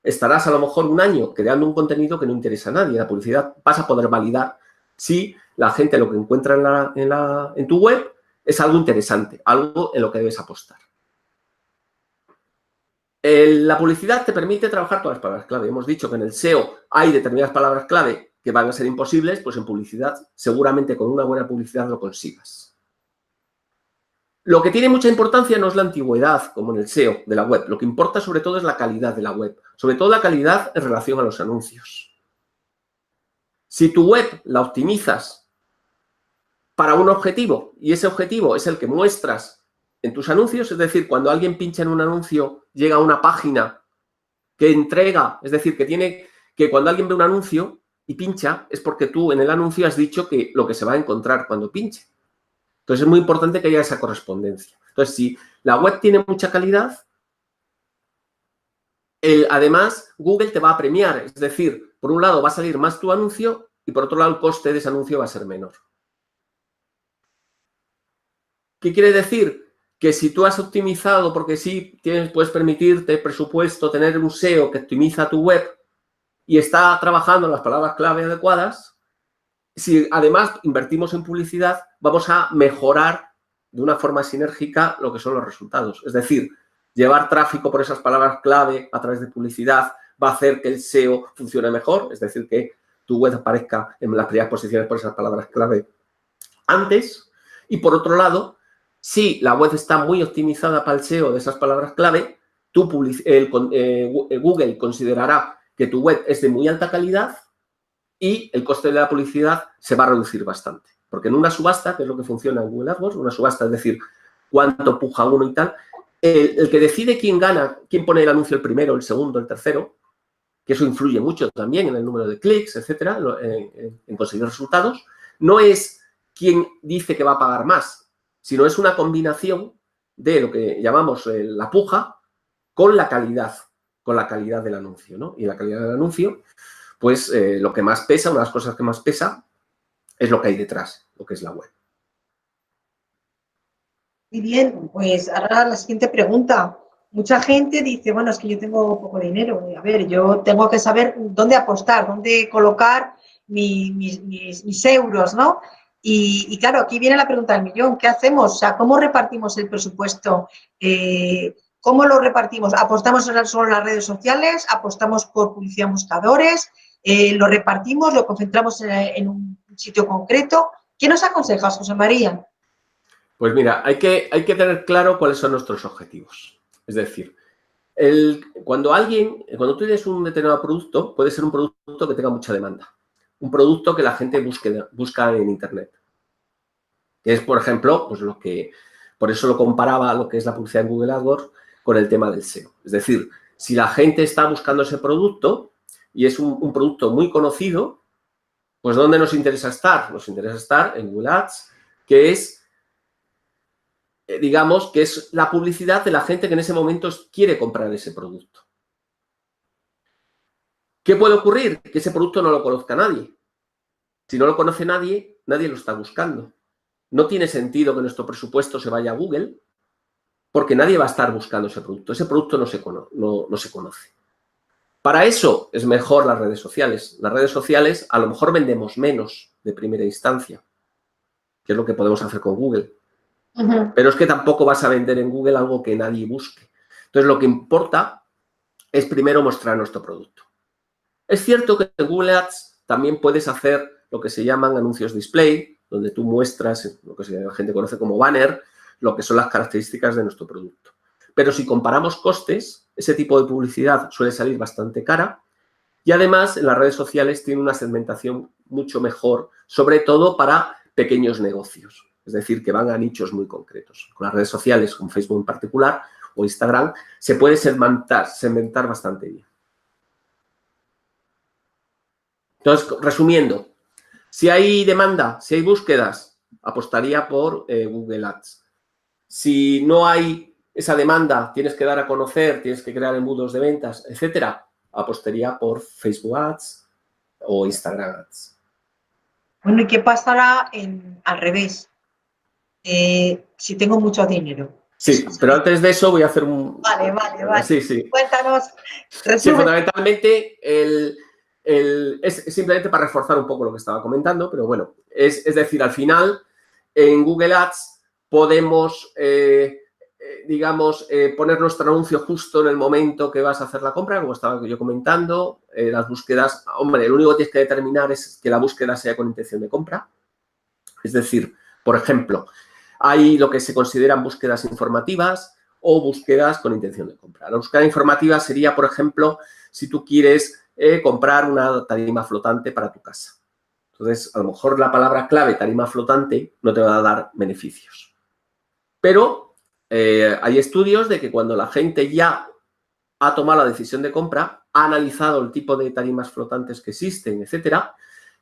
estarás a lo mejor un año creando un contenido que no interesa a nadie. La publicidad vas a poder validar si la gente lo que encuentra en tu web es algo interesante, algo en lo que debes apostar. La publicidad te permite trabajar todas las palabras clave. Hemos dicho que en el SEO hay determinadas palabras clave que van a ser imposibles, pues en publicidad seguramente con una buena publicidad lo consigas. Lo que tiene mucha importancia no es la antigüedad, como en el SEO de la web. Lo que importa sobre todo es la calidad de la web, sobre todo la calidad en relación a los anuncios. Si tu web la optimizas para un objetivo y ese objetivo es el que muestras en tus anuncios, es decir, cuando alguien pincha en un anuncio, llega a una página que entrega, es decir, que cuando alguien ve un anuncio y pincha, es porque tú en el anuncio has dicho que lo que se va a encontrar cuando pinche. Entonces, es muy importante que haya esa correspondencia. Entonces, si la web tiene mucha calidad, además, Google te va a premiar. Es decir, por un lado va a salir más tu anuncio y por otro lado el coste de ese anuncio va a ser menor. ¿Qué quiere decir? que si tú has optimizado, porque sí puedes permitirte presupuesto, tener un SEO que optimiza tu web y está trabajando en las palabras clave adecuadas, si además invertimos en publicidad, vamos a mejorar de una forma sinérgica lo que son los resultados. Es decir, llevar tráfico por esas palabras clave a través de publicidad va a hacer que el SEO funcione mejor, es decir, que tu web aparezca en las primeras posiciones por esas palabras clave antes. Y por otro lado, si la web está muy optimizada para el SEO de esas palabras clave, Google considerará que tu web es de muy alta calidad y el coste de la publicidad se va a reducir bastante. Porque en una subasta, que es lo que funciona en Google AdWords, una subasta es decir, cuánto puja uno y tal, el que decide quién gana, quién pone el anuncio el primero, el segundo, el tercero, que eso influye mucho también en el número de clics, etcétera, en conseguir resultados, no es quien dice que va a pagar más, sino es una combinación de lo que llamamos la puja con la calidad del anuncio, ¿no? Y la calidad del anuncio, pues lo que más pesa, una de las cosas que más pesa, es lo que hay detrás, lo que es la web. Muy bien, pues ahora la siguiente pregunta. Mucha gente dice, bueno, es que yo tengo poco dinero. A ver, yo tengo que saber dónde apostar, dónde colocar mis euros, ¿no? Y claro, aquí viene la pregunta del millón. ¿Qué hacemos? O sea, ¿cómo repartimos el presupuesto? ¿Cómo lo repartimos? ¿Apostamos solo en las redes sociales? ¿Apostamos por publicidad en buscadores? ¿Lo repartimos? ¿Lo concentramos en un sitio concreto? ¿Qué nos aconsejas, José María? Pues mira, hay que tener claro cuáles son nuestros objetivos. Es decir, cuando tú tienes un determinado producto, puede ser un producto que tenga mucha demanda. Un producto que la gente busca en Internet. Que es, por ejemplo, pues por eso lo comparaba lo que es la publicidad en Google AdWords con el tema del SEO. Es decir, si la gente está buscando ese producto y es un producto muy conocido, pues ¿dónde nos interesa estar? Nos interesa estar en Google Ads, que es digamos, que es la publicidad de la gente que en ese momento quiere comprar ese producto. ¿Qué puede ocurrir? Que ese producto no lo conozca nadie. Si no lo conoce nadie, nadie lo está buscando. No tiene sentido que nuestro presupuesto se vaya a Google porque nadie va a estar buscando ese producto. Ese producto no se conoce. Para eso es mejor las redes sociales. Las redes sociales a lo mejor vendemos menos de primera instancia, que es lo que podemos hacer con Google. Pero es que tampoco vas a vender en Google algo que nadie busque. Entonces, lo que importa es primero mostrar nuestro producto. Es cierto que en Google Ads también puedes hacer lo que se llaman anuncios display, donde tú muestras lo que la gente conoce como banner, lo que son las características de nuestro producto. Pero si comparamos costes, ese tipo de publicidad suele salir bastante cara y además en las redes sociales tiene una segmentación mucho mejor, sobre todo para pequeños negocios. Es decir, que van a nichos muy concretos. Con las redes sociales, con Facebook en particular, o Instagram, se puede segmentar bastante bien. Entonces, resumiendo, si hay demanda, si hay búsquedas, apostaría por Google Ads. Si no hay esa demanda, tienes que dar a conocer, tienes que crear embudos de ventas, etcétera, apostaría por Facebook Ads o Instagram Ads. Bueno, ¿y qué pasará al revés? Si tengo mucho dinero. Sí, pero antes de eso voy a hacer un... Vale. Sí. Cuéntanos. Sí, fundamentalmente es simplemente para reforzar un poco lo que estaba comentando, pero bueno, es decir, al final en Google Ads podemos, digamos, poner nuestro anuncio justo en el momento que vas a hacer la compra, como estaba yo comentando, las búsquedas, hombre, lo único que tienes que determinar es que la búsqueda sea con intención de compra, es decir, por ejemplo, hay lo que se consideran búsquedas informativas o búsquedas con intención de compra. La búsqueda informativa sería, por ejemplo, si tú quieres comprar una tarima flotante para tu casa. Entonces, a lo mejor la palabra clave tarima flotante no te va a dar beneficios. Pero hay estudios de que cuando la gente ya ha tomado la decisión de compra, ha analizado el tipo de tarimas flotantes que existen, etcétera,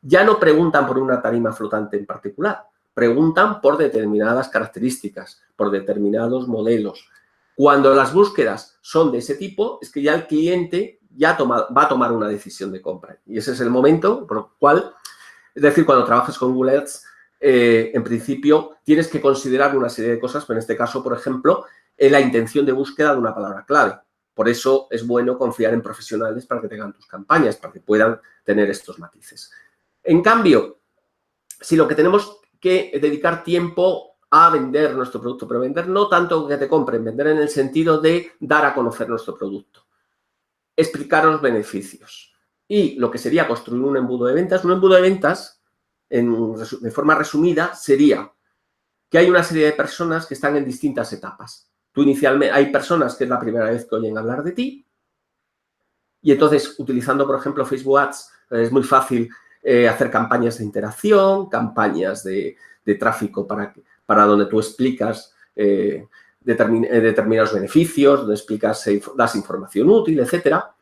ya no preguntan por una tarima flotante en particular. Preguntan por determinadas características, por determinados modelos. Cuando las búsquedas son de ese tipo, es que ya el cliente ya va a tomar una decisión de compra. Y ese es el momento por el cual, es decir, cuando trabajes con Google Ads, en principio, tienes que considerar una serie de cosas, pero en este caso, por ejemplo, la intención de búsqueda de una palabra clave. Por eso es bueno confiar en profesionales para que tengan tus campañas, para que puedan tener estos matices. En cambio, si lo que tenemos que dedicar tiempo a vender nuestro producto, pero vender no tanto que te compren, vender en el sentido de dar a conocer nuestro producto, explicar los beneficios y lo que sería construir un embudo de ventas. Un embudo de ventas, de forma resumida, sería que hay una serie de personas que están en distintas etapas. Tú inicialmente, hay personas que es la primera vez que oyen hablar de ti y entonces, utilizando, por ejemplo, Facebook Ads, es muy fácil hacer campañas de interacción, campañas de tráfico para donde tú explicas determinados beneficios, donde explicas, das información útil, etcétera.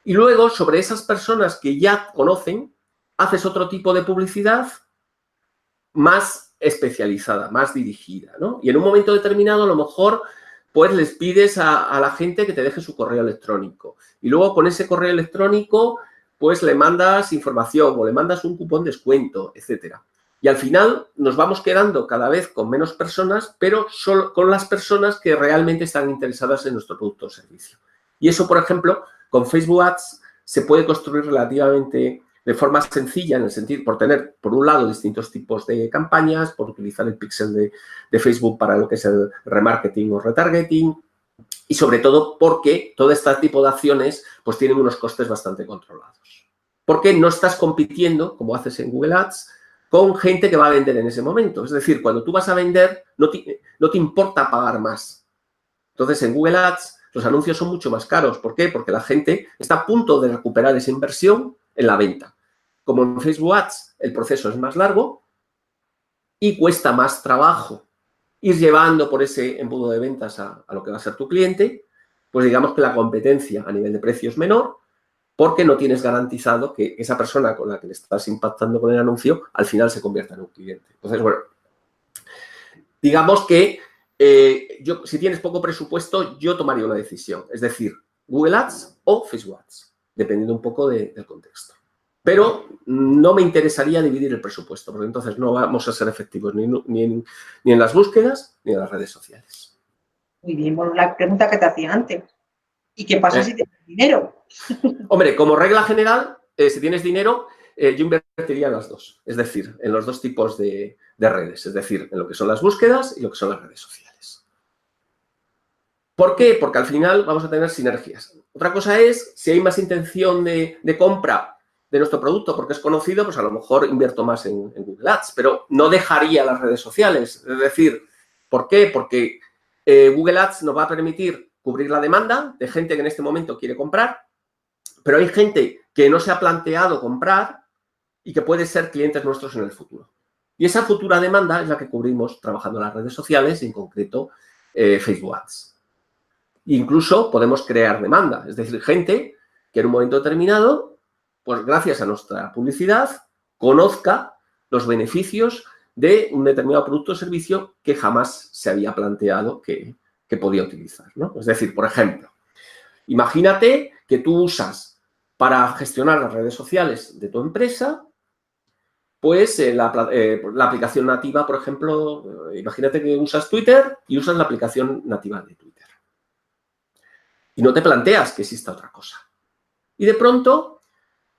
Y luego, sobre esas personas que ya conocen, haces otro tipo de publicidad más especializada, más dirigida, ¿no? Y en un momento determinado, a lo mejor, pues les pides a la gente que te deje su correo electrónico. Y luego, con ese correo electrónico, pues le mandas información o le mandas un cupón de descuento, etcétera. Y al final nos vamos quedando cada vez con menos personas, pero solo con las personas que realmente están interesadas en nuestro producto o servicio. Y eso, por ejemplo, con Facebook Ads se puede construir relativamente de forma sencilla, en el sentido, por tener, por un lado, distintos tipos de campañas, por utilizar el pixel de Facebook para lo que es el remarketing o retargeting, y sobre todo porque todo este tipo de acciones pues tienen unos costes bastante controlados. Porque no estás compitiendo, como haces en Google Ads, con gente que va a vender en ese momento. Es decir, cuando tú vas a vender, no te importa pagar más. Entonces, en Google Ads, los anuncios son mucho más caros. ¿Por qué? Porque la gente está a punto de recuperar esa inversión en la venta. Como en Facebook Ads, el proceso es más largo y cuesta más trabajo ir llevando por ese embudo de ventas a lo que va a ser tu cliente, pues digamos que la competencia a nivel de precio es menor porque no tienes garantizado que esa persona con la que le estás impactando con el anuncio al final se convierta en un cliente. Entonces, bueno, digamos que si tienes poco presupuesto, yo tomaría una decisión, es decir, Google Ads o Facebook Ads, dependiendo un poco del contexto. Pero no me interesaría dividir el presupuesto, porque entonces no vamos a ser efectivos ni en las búsquedas ni en las redes sociales. Muy bien, bueno, la pregunta que te hacía antes. ¿Y qué pasa si tienes dinero? Hombre, como regla general, si tienes dinero, yo invertiría en las dos. Es decir, en los dos tipos de redes. Es decir, en lo que son las búsquedas y lo que son las redes sociales. ¿Por qué? Porque al final vamos a tener sinergias. Otra cosa es, si hay más intención de compra de nuestro producto porque es conocido, pues a lo mejor invierto más en Google Ads, pero no dejaría las redes sociales. Es decir, ¿por qué? Porque Google Ads nos va a permitir cubrir la demanda de gente que en este momento quiere comprar, pero hay gente que no se ha planteado comprar y que puede ser clientes nuestros en el futuro. Y esa futura demanda es la que cubrimos trabajando en las redes sociales y en concreto Facebook Ads. Incluso podemos crear demanda, es decir, gente que en un momento determinado, pues gracias a nuestra publicidad, conozca los beneficios de un determinado producto o servicio que jamás se había planteado que podía utilizar, ¿no? Es decir, por ejemplo, imagínate que tú usas para gestionar las redes sociales de tu empresa, pues la aplicación nativa, por ejemplo, imagínate que usas Twitter y usas la aplicación nativa de Twitter. Y no te planteas que exista otra cosa. Y de pronto,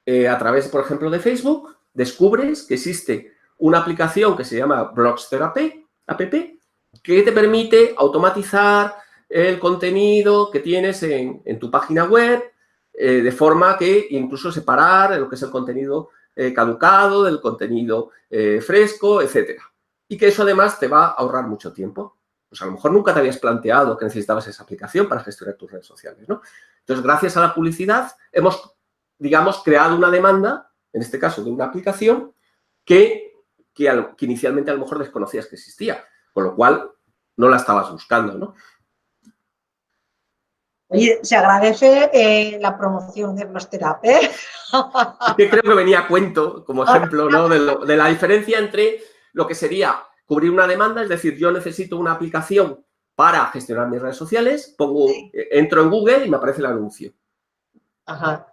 a través, por ejemplo, de Facebook, descubres que existe una aplicación que se llama Blogster App, que te permite automatizar el contenido que tienes en tu página web, de forma que incluso separar lo que es el contenido caducado del contenido fresco, etcétera. Y que eso además te va a ahorrar mucho tiempo. Pues a lo mejor nunca te habías planteado que necesitabas esa aplicación para gestionar tus redes sociales, ¿no? Entonces, gracias a la publicidad, hemos, digamos, creado una demanda, en este caso de una aplicación, que inicialmente a lo mejor desconocías que existía, con lo cual no la estabas buscando, ¿no? Oye, se agradece la promoción de Blogster App, ¿eh? Que creo que venía a cuento, como ejemplo, ¿no? De la diferencia entre lo que sería cubrir una demanda, es decir, yo necesito una aplicación para gestionar mis redes sociales, entro en Google y me aparece el anuncio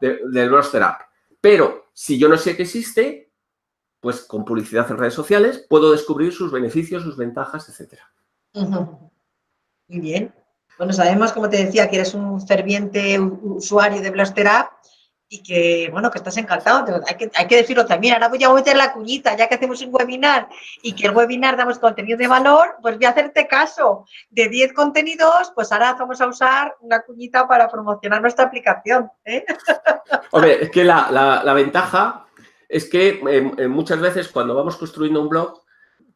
del Blogster App. Pero si yo no sé que existe, pues con publicidad en redes sociales puedo descubrir sus beneficios, sus ventajas, etcétera. Muy bien. Bueno, sabemos, como te decía, que eres un ferviente usuario de Blaster App y que, bueno, que estás encantado. Hay que decirlo también. Ahora voy a meter la cuñita, ya que hacemos un webinar y que el webinar damos contenido de valor, pues voy a hacerte caso. De 10 contenidos, pues ahora vamos a usar una cuñita para promocionar nuestra aplicación, ¿eh? Hombre, es que la ventaja es que muchas veces cuando vamos construyendo un blog,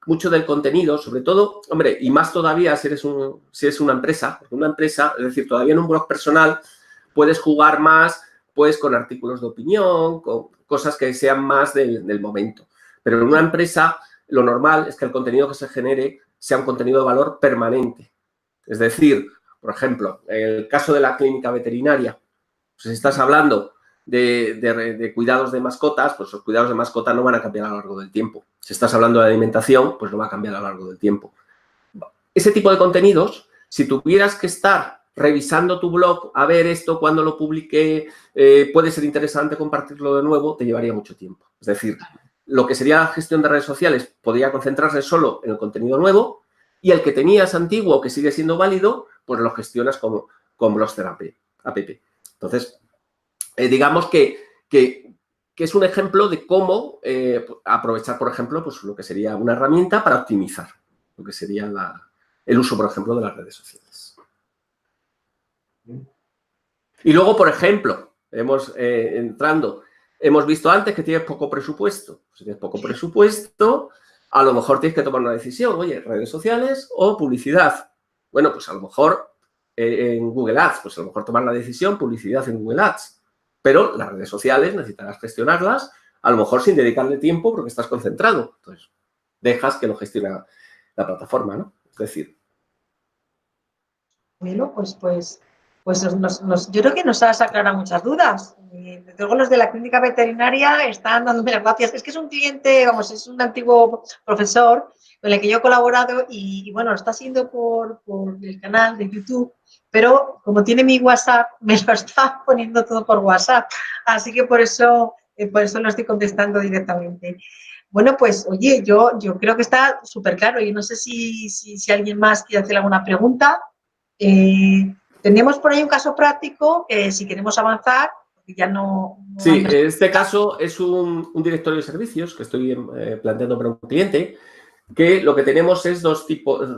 mucho del contenido, sobre todo, hombre, y más todavía si eres una empresa, es decir, todavía en un blog personal puedes jugar más, pues con artículos de opinión, con cosas que sean más del momento. Pero en una empresa lo normal es que el contenido que se genere sea un contenido de valor permanente. Es decir, por ejemplo, en el caso de la clínica veterinaria, pues si estás hablando de cuidados de mascotas, pues los cuidados de mascota no van a cambiar a lo largo del tiempo. Si estás hablando de alimentación, pues no va a cambiar a lo largo del tiempo. Ese tipo de contenidos, si tuvieras que estar revisando tu blog, a ver esto, cuando lo publiqué, puede ser interesante compartirlo de nuevo, te llevaría mucho tiempo. Es decir, lo que sería la gestión de redes sociales podría concentrarse solo en el contenido nuevo y el que tenías antiguo, que sigue siendo válido, pues lo gestionas con Blaster App. Entonces, digamos que es un ejemplo de cómo aprovechar, por ejemplo, pues lo que sería una herramienta para optimizar lo que sería el uso, por ejemplo, de las redes sociales. Y luego, por ejemplo, hemos visto antes que tienes poco presupuesto. Si tienes poco presupuesto, a lo mejor tienes que tomar una decisión. Oye, redes sociales o publicidad. Bueno, pues a lo mejor en Google Ads, pues a lo mejor tomar la decisión publicidad en Google Ads. Pero las redes sociales necesitarás gestionarlas, a lo mejor sin dedicarle tiempo porque estás concentrado. Entonces, dejas que lo gestione la plataforma, ¿no? Es decir. Bueno, pues yo creo que nos has aclarado muchas dudas. Luego los de la clínica veterinaria están dándome las gracias. Es que es un cliente, vamos, es un antiguo profesor con el que yo he colaborado y bueno, lo está haciendo por el canal de YouTube, pero como tiene mi WhatsApp, me lo está poniendo todo por WhatsApp. Así que por eso lo estoy contestando directamente. Bueno, pues oye, yo creo que está súper claro. Yo no sé si alguien más quiere hacer alguna pregunta. Tenemos por ahí un caso práctico que si queremos avanzar, ya no sí, en este caso es un directorio de servicios que estoy planteando para un cliente, que lo que tenemos es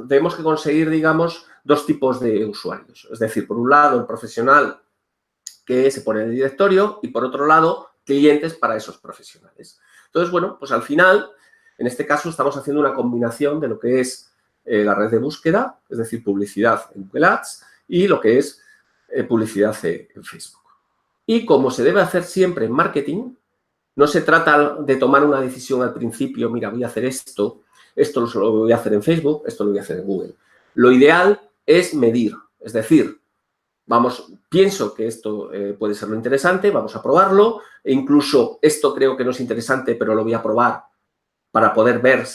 tenemos que conseguir, digamos, dos tipos de usuarios. Es decir, por un lado, el profesional que se pone en el directorio y, por otro lado, clientes para esos profesionales. Entonces, bueno, pues al final, en este caso, estamos haciendo una combinación de lo que es la red de búsqueda, es decir, publicidad en Google Ads, y lo que es publicidad en Facebook. Y como se debe hacer siempre en marketing, no se trata de tomar una decisión al principio, mira, voy a hacer esto lo voy a hacer en Facebook, esto lo voy a hacer en Google. Lo ideal es medir, es decir, pienso que esto puede ser lo interesante, vamos a probarlo, e incluso esto creo que no es interesante, pero lo voy a probar para poder ver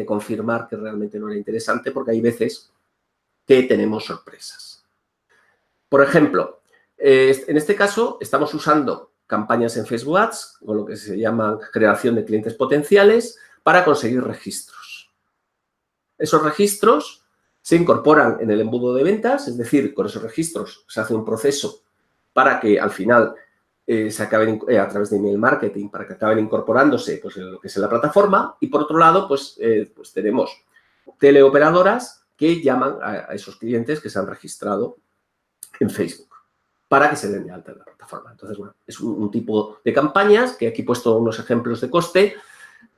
confirmar que realmente no era interesante, porque hay veces que tenemos sorpresas. Por ejemplo, en este caso estamos usando campañas en Facebook Ads, con lo que se llama creación de clientes potenciales, para conseguir registros. Esos registros se incorporan en el embudo de ventas, es decir, con esos registros se hace un proceso para que al final se acaben a través de email marketing, para que acaben incorporándose pues, en lo que es la plataforma. Y por otro lado, pues tenemos teleoperadoras que llaman a esos clientes que se han registrado en Facebook para que se den de alta en la plataforma. Entonces, bueno, es un tipo de campañas que aquí he puesto unos ejemplos de coste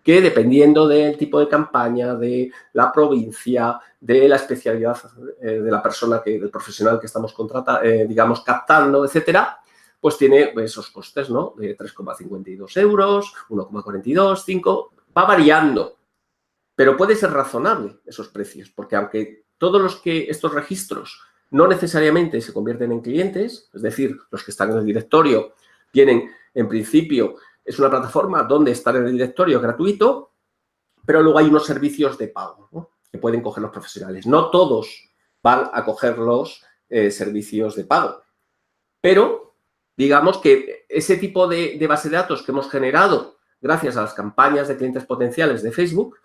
que dependiendo del tipo de campaña, de la provincia, de la especialidad de la persona, del profesional que estamos digamos, captando, etcétera, pues tiene esos costes, ¿no? De 3,52 euros, 1,42, 5, va variando. Pero puede ser razonable esos precios, porque aunque todos estos registros no necesariamente se convierten en clientes, es decir, los que están en el directorio tienen, en principio, es una plataforma donde estar en el directorio gratuito, pero luego hay unos servicios de pago, ¿no? Que pueden coger los profesionales. No todos van a coger los servicios de pago, pero digamos que ese tipo de base de datos que hemos generado gracias a las campañas de clientes potenciales de Facebook,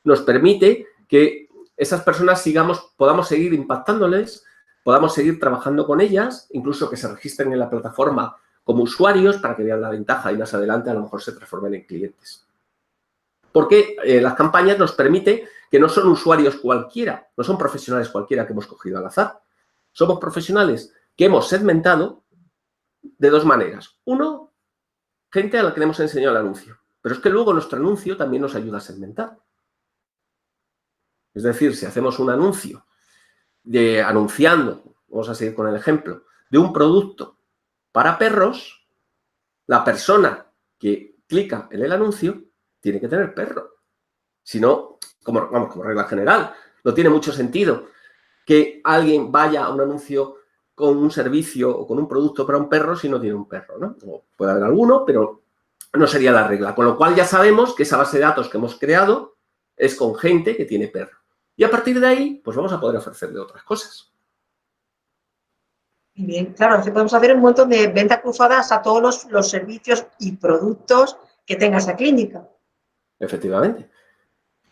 nos permite que esas personas podamos seguir impactándoles, podamos seguir trabajando con ellas, incluso que se registren en la plataforma como usuarios para que vean la ventaja y más adelante a lo mejor se transformen en clientes. Porque las campañas nos permiten que no son usuarios cualquiera, no son profesionales cualquiera que hemos cogido al azar. Somos profesionales que hemos segmentado de dos maneras. Uno, gente a la que le hemos enseñado el anuncio. Pero es que luego nuestro anuncio también nos ayuda a segmentar. Es decir, si hacemos un anuncio anunciando, vamos a seguir con el ejemplo, de un producto para perros, la persona que clica en el anuncio tiene que tener perro. Si no, como regla general, no tiene mucho sentido que alguien vaya a un anuncio con un servicio o con un producto para un perro si no tiene un perro, ¿no? O puede haber alguno, pero no sería la regla. Con lo cual ya sabemos que esa base de datos que hemos creado es con gente que tiene perro. Y a partir de ahí, pues vamos a poder ofrecerle otras cosas. Bien, claro, podemos hacer un montón de ventas cruzadas a todos los servicios y productos que tenga esa clínica. Efectivamente.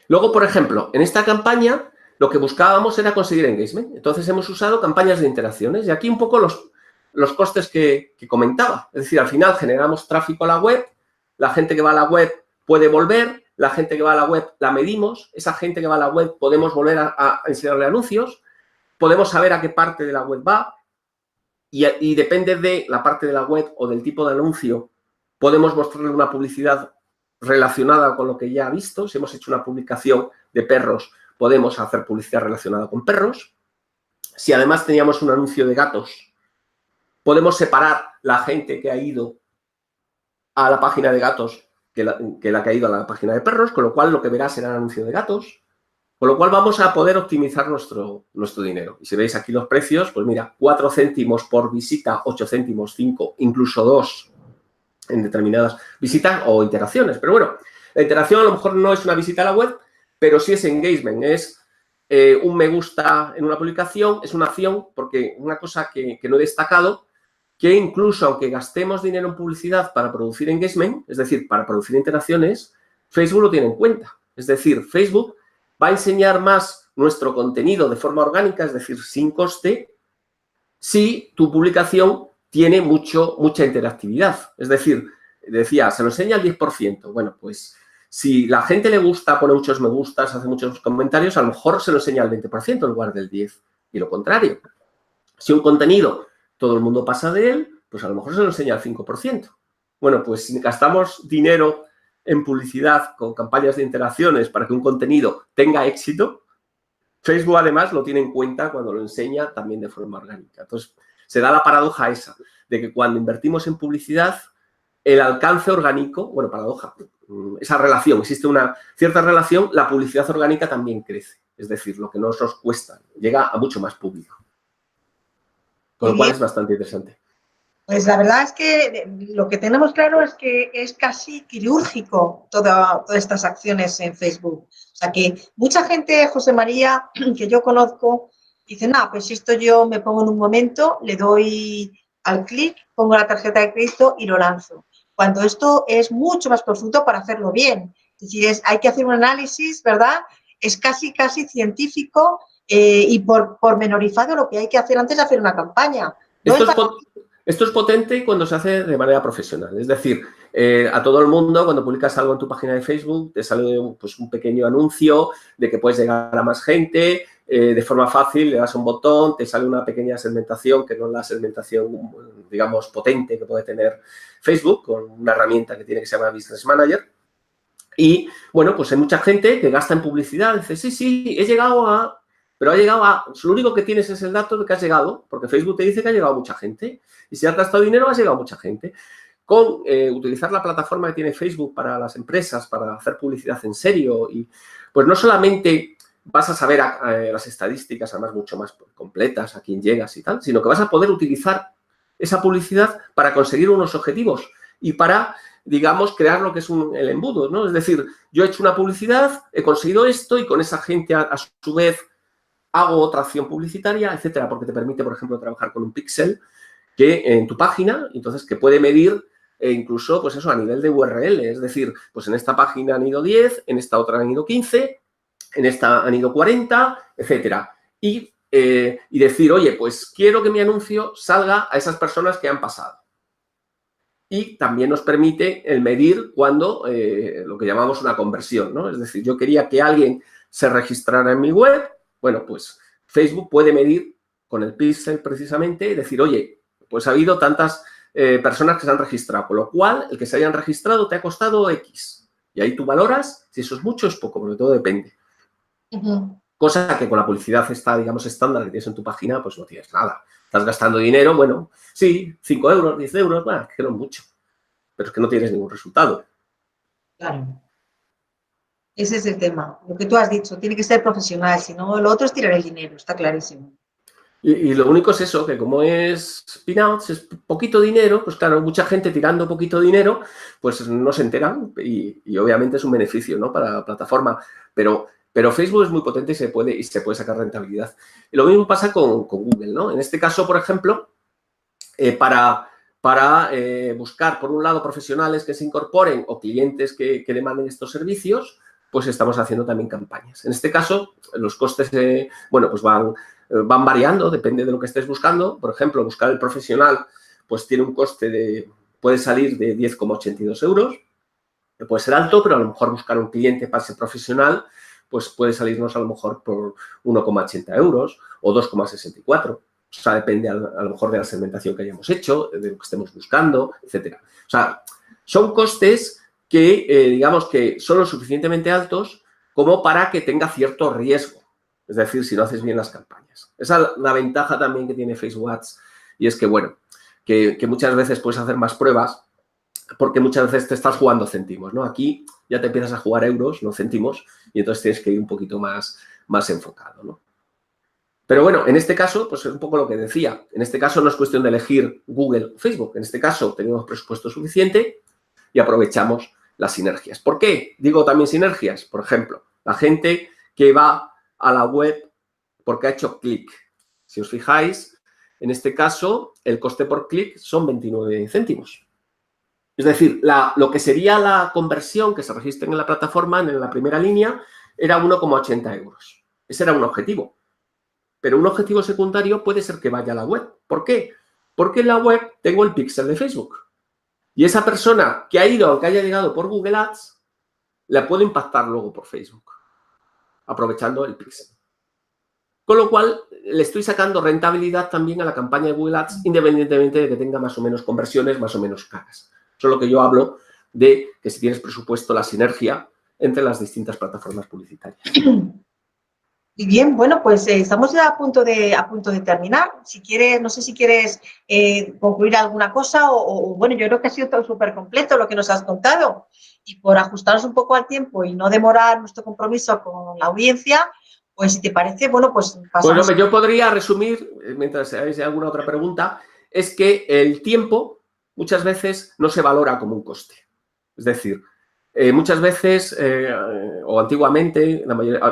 Luego, por ejemplo, en esta campaña lo que buscábamos era conseguir engagement. Entonces, hemos usado campañas de interacciones. Y aquí un poco los costes que comentaba. Es decir, al final generamos tráfico a la web, la gente que va a la web puede volver, la gente que va a la web la medimos, esa gente que va a la web podemos volver a enseñarle anuncios, podemos saber a qué parte de la web va y depende de la parte de la web o del tipo de anuncio, podemos mostrarle una publicidad relacionada con lo que ya ha visto. Si hemos hecho una publicación de perros, podemos hacer publicidad relacionada con perros. Si además teníamos un anuncio de gatos, podemos separar la gente que ha ido a la página de gatos que la que ha ido a la página de perros, con lo cual lo que verás será el anuncio de gatos, con lo cual vamos a poder optimizar nuestro dinero. Y si veis aquí los precios, pues mira, 4 céntimos por visita, 8 céntimos, 5, incluso 2 en determinadas visitas o interacciones. Pero bueno, la interacción a lo mejor no es una visita a la web, pero sí es engagement, es un me gusta en una publicación, es una acción, porque una cosa que no he destacado, que incluso aunque gastemos dinero en publicidad para producir engagement, es decir, para producir interacciones, Facebook lo tiene en cuenta. Es decir, Facebook va a enseñar más nuestro contenido de forma orgánica, es decir, sin coste, si tu publicación tiene mucha interactividad. Es decir, decía, se lo enseña el 10%. Bueno, pues si la gente le gusta, pone muchos me gustas, hace muchos comentarios, a lo mejor se lo enseña el 20% en lugar del 10%. Y lo contrario. Si un contenido todo el mundo pasa de él, pues a lo mejor se lo enseña al 5%. Bueno, pues si gastamos dinero en publicidad con campañas de interacciones para que un contenido tenga éxito, Facebook además lo tiene en cuenta cuando lo enseña también de forma orgánica. Entonces, se da la paradoja esa, de que cuando invertimos en publicidad, el alcance orgánico, bueno, paradoja, esa relación, existe una cierta relación, la publicidad orgánica también crece. Es decir, lo que no nos cuesta, llega a mucho más público. Con lo cual es bastante interesante. Pues la verdad es que lo que tenemos claro es que es casi quirúrgico todas estas acciones en Facebook. O sea que mucha gente, José María, que yo conozco, dice, no, pues esto yo me pongo en un momento, le doy al clic, pongo la tarjeta de crédito y lo lanzo. Cuando esto es mucho más profundo para hacerlo bien. Es decir, hay que hacer un análisis, ¿verdad? Es casi científico y pormenorizado lo que hay que hacer antes de hacer una campaña. No Esto es potente cuando se hace de manera profesional. Es decir, a todo el mundo, cuando publicas algo en tu página de Facebook, te sale pues, un pequeño anuncio de que puedes llegar a más gente de forma fácil, le das un botón, te sale una pequeña segmentación, que no es la segmentación, digamos, potente que puede tener Facebook, con una herramienta que tiene que se llama Business Manager. Y, bueno, pues hay mucha gente que gasta en publicidad, dice, sí, he llegado a... Pero ha llegado a... Lo único que tienes es el dato de que has llegado, porque Facebook te dice que ha llegado mucha gente. Y si has gastado dinero, has llegado mucha gente. Con utilizar la plataforma que tiene Facebook para las empresas, para hacer publicidad en serio, y pues no solamente vas a saber las estadísticas, además mucho más completas, a quién llegas y tal, sino que vas a poder utilizar esa publicidad para conseguir unos objetivos y para, digamos, crear lo que es el embudo, ¿no? Es decir, yo he hecho una publicidad, he conseguido esto y con esa gente a su vez hago otra acción publicitaria, etcétera, porque te permite, por ejemplo, trabajar con un píxel que en tu página, entonces, que puede medir incluso, pues eso, a nivel de URL. Es decir, pues en esta página han ido 10, en esta otra han ido 15, en esta han ido 40, etcétera. Y decir, oye, pues quiero que mi anuncio salga a esas personas que han pasado. Y también nos permite el medir cuando lo que llamamos una conversión, ¿no? Es decir, yo quería que alguien se registrara en mi web, bueno, pues Facebook puede medir con el píxel precisamente y decir, oye, pues ha habido tantas personas que se han registrado, con lo cual el que se hayan registrado te ha costado X. Y ahí tú valoras si eso es mucho o es poco, porque todo depende. Cosa que con la publicidad esta, digamos, estándar que tienes en tu página, pues no tienes nada. Estás gastando dinero, bueno, sí, 5 euros, 10 euros, bueno, que no es mucho. Pero es que no tienes ningún resultado. Claro. Ese es el tema. Lo que tú has dicho, tiene que ser profesional, si no, lo otro es tirar el dinero, está clarísimo. Y lo único es eso, que como es peanuts, es poquito dinero, pues claro, mucha gente tirando poquito dinero, pues no se enteran y obviamente es un beneficio, ¿no? Para la plataforma. Pero Facebook es muy potente y se puede sacar rentabilidad. Y lo mismo pasa con Google, ¿no? En este caso, por ejemplo, para buscar, por un lado, profesionales que se incorporen o clientes que demanden estos servicios, pues estamos haciendo también campañas. En este caso, los costes, bueno, pues van variando, depende de lo que estés buscando. Por ejemplo, buscar el profesional, pues tiene un coste puede salir de 10,82 euros, que puede ser alto, pero a lo mejor buscar un cliente para ese profesional, pues puede salirnos a lo mejor por 1,80 euros o 2,64. O sea, depende a lo mejor de la segmentación que hayamos hecho, de lo que estemos buscando, etcétera. O sea, son costes que, digamos, que son lo suficientemente altos como para que tenga cierto riesgo. Es decir, si no haces bien las campañas. Esa es la ventaja también que tiene Facebook Ads. Y es que, bueno, que muchas veces puedes hacer más pruebas porque muchas veces te estás jugando céntimos, ¿no? Aquí ya te empiezas a jugar euros, no céntimos, y entonces tienes que ir un poquito más enfocado, ¿no? Pero bueno, en este caso, pues es un poco lo que decía. En este caso no es cuestión de elegir Google o Facebook. En este caso tenemos presupuesto suficiente y aprovechamos las sinergias. ¿Por qué digo también sinergias? Por ejemplo, la gente que va a la web porque ha hecho clic. Si os fijáis, en este caso, el coste por clic son 29 céntimos. Es decir, lo que sería la conversión que se registre en la plataforma, en la primera línea, era 1,80 euros. Ese era un objetivo. Pero un objetivo secundario puede ser que vaya a la web. ¿Por qué? Porque en la web tengo el píxel de Facebook. Y esa persona que ha ido, aunque haya llegado por Google Ads, la puedo impactar luego por Facebook, aprovechando el píxel. Con lo cual, le estoy sacando rentabilidad también a la campaña de Google Ads, independientemente de que tenga más o menos conversiones, más o menos caras. Eso es lo que yo hablo de que si tienes presupuesto, la sinergia entre las distintas plataformas publicitarias. Y bien, bueno, pues estamos ya a punto de terminar. Si quieres, no sé si quieres concluir alguna cosa bueno, yo creo que ha sido todo súper completo lo que nos has contado. Y por ajustarnos un poco al tiempo y no demorar nuestro compromiso con la audiencia, pues si te parece, bueno, pues pasamos. Bueno, yo podría resumir, mientras hay alguna otra pregunta, es que el tiempo muchas veces no se valora como un coste. Es decir, muchas veces, o antiguamente,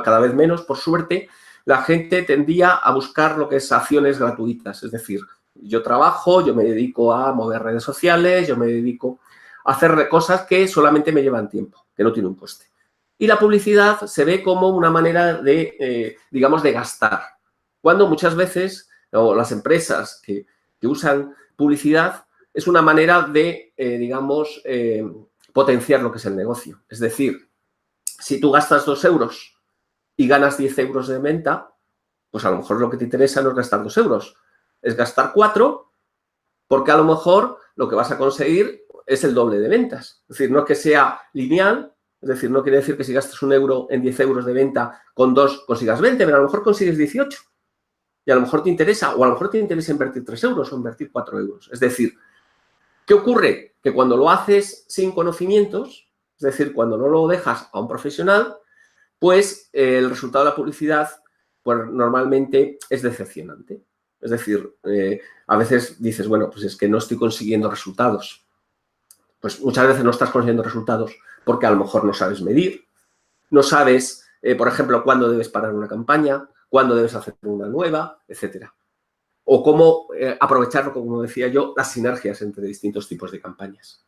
cada vez menos, por suerte, la gente tendía a buscar lo que es acciones gratuitas. Es decir, yo trabajo, yo me dedico a mover redes sociales, yo me dedico a hacer cosas que solamente me llevan tiempo, que no tiene un coste. Y la publicidad se ve como una manera de, digamos, de gastar. Cuando muchas veces, o las empresas que usan publicidad, es una manera de, digamos, potenciar lo que es el negocio. Es decir, si tú gastas 2 euros y ganas 10 euros de venta, pues a lo mejor lo que te interesa no es gastar 2 euros, es gastar 4, porque a lo mejor lo que vas a conseguir es el doble de ventas. Es decir, no es que sea lineal, es decir, no quiere decir que si gastas 1 euro en 10 euros de venta, con 2 consigas 20, pero a lo mejor consigues 18. Y a lo mejor te interesa, o a lo mejor te interesa invertir 3 euros o invertir 4 euros. Es decir, ¿qué ocurre? Que cuando lo haces sin conocimientos, es decir, cuando no lo dejas a un profesional, pues el resultado de la publicidad pues normalmente es decepcionante. Es decir, a veces dices, bueno, pues es que no estoy consiguiendo resultados. Pues muchas veces no estás consiguiendo resultados porque a lo mejor no sabes medir, no sabes, por ejemplo, cuándo debes parar una campaña, cuándo debes hacer una nueva, etcétera. O cómo aprovechar, como decía yo, las sinergias entre distintos tipos de campañas.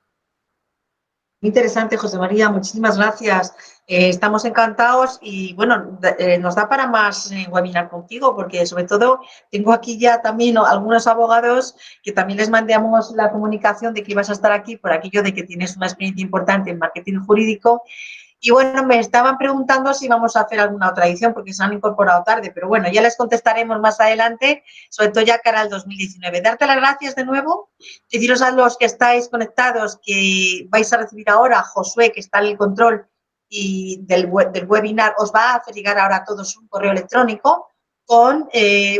Interesante, José María, muchísimas gracias. Estamos encantados y bueno, nos da para más webinar contigo porque sobre todo tengo aquí ya también algunos abogados que también les mandamos la comunicación de que ibas a estar aquí por aquello de que tienes una experiencia importante en marketing jurídico. Y bueno, me estaban preguntando si vamos a hacer alguna otra edición porque se han incorporado tarde, pero bueno, ya les contestaremos más adelante, sobre todo ya cara al 2019. Darte las gracias de nuevo, deciros a los que estáis conectados que vais a recibir ahora, Josué, que está en el control y del webinar, os va a hacer llegar ahora a todos un correo electrónico con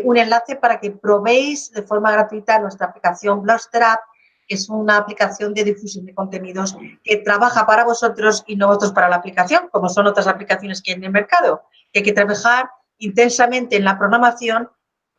un enlace para que probéis de forma gratuita nuestra aplicación Blogster, que es una aplicación de difusión de contenidos que trabaja para vosotros y no vosotros para la aplicación, como son otras aplicaciones que hay en el mercado, que hay que trabajar intensamente en la programación,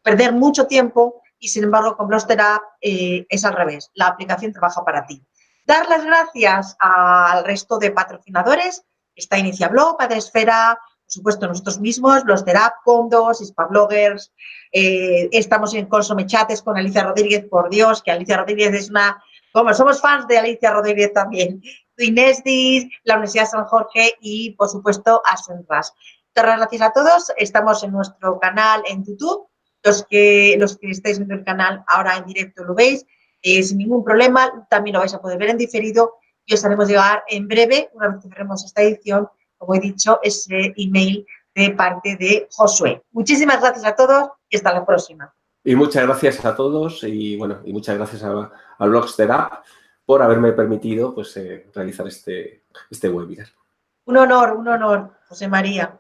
perder mucho tiempo y, sin embargo, con Blogster es al revés, la aplicación trabaja para ti. Dar las gracias al resto de patrocinadores, está Iniciablog, Padresfera, por supuesto nosotros mismos, Blogster, Condos, Hispabloggers, estamos en Consome Chates con Alicia Rodríguez, por Dios, que Alicia Rodríguez es una, como somos fans de Alicia Rodríguez también, Inesdis, la Universidad de San Jorge y, por supuesto, Asenras. Muchas gracias a todos, estamos en nuestro canal en YouTube, los que estáis viendo el canal ahora en directo lo veis, sin ningún problema, también lo vais a poder ver en diferido y os haremos llegar en breve, una vez que cerremos esta edición, como he dicho, ese email de parte de Josué. Muchísimas gracias a todos y hasta la próxima. Y muchas gracias a todos y bueno, y muchas gracias a Blogster por haberme permitido pues, realizar este webinar. Un honor, José María.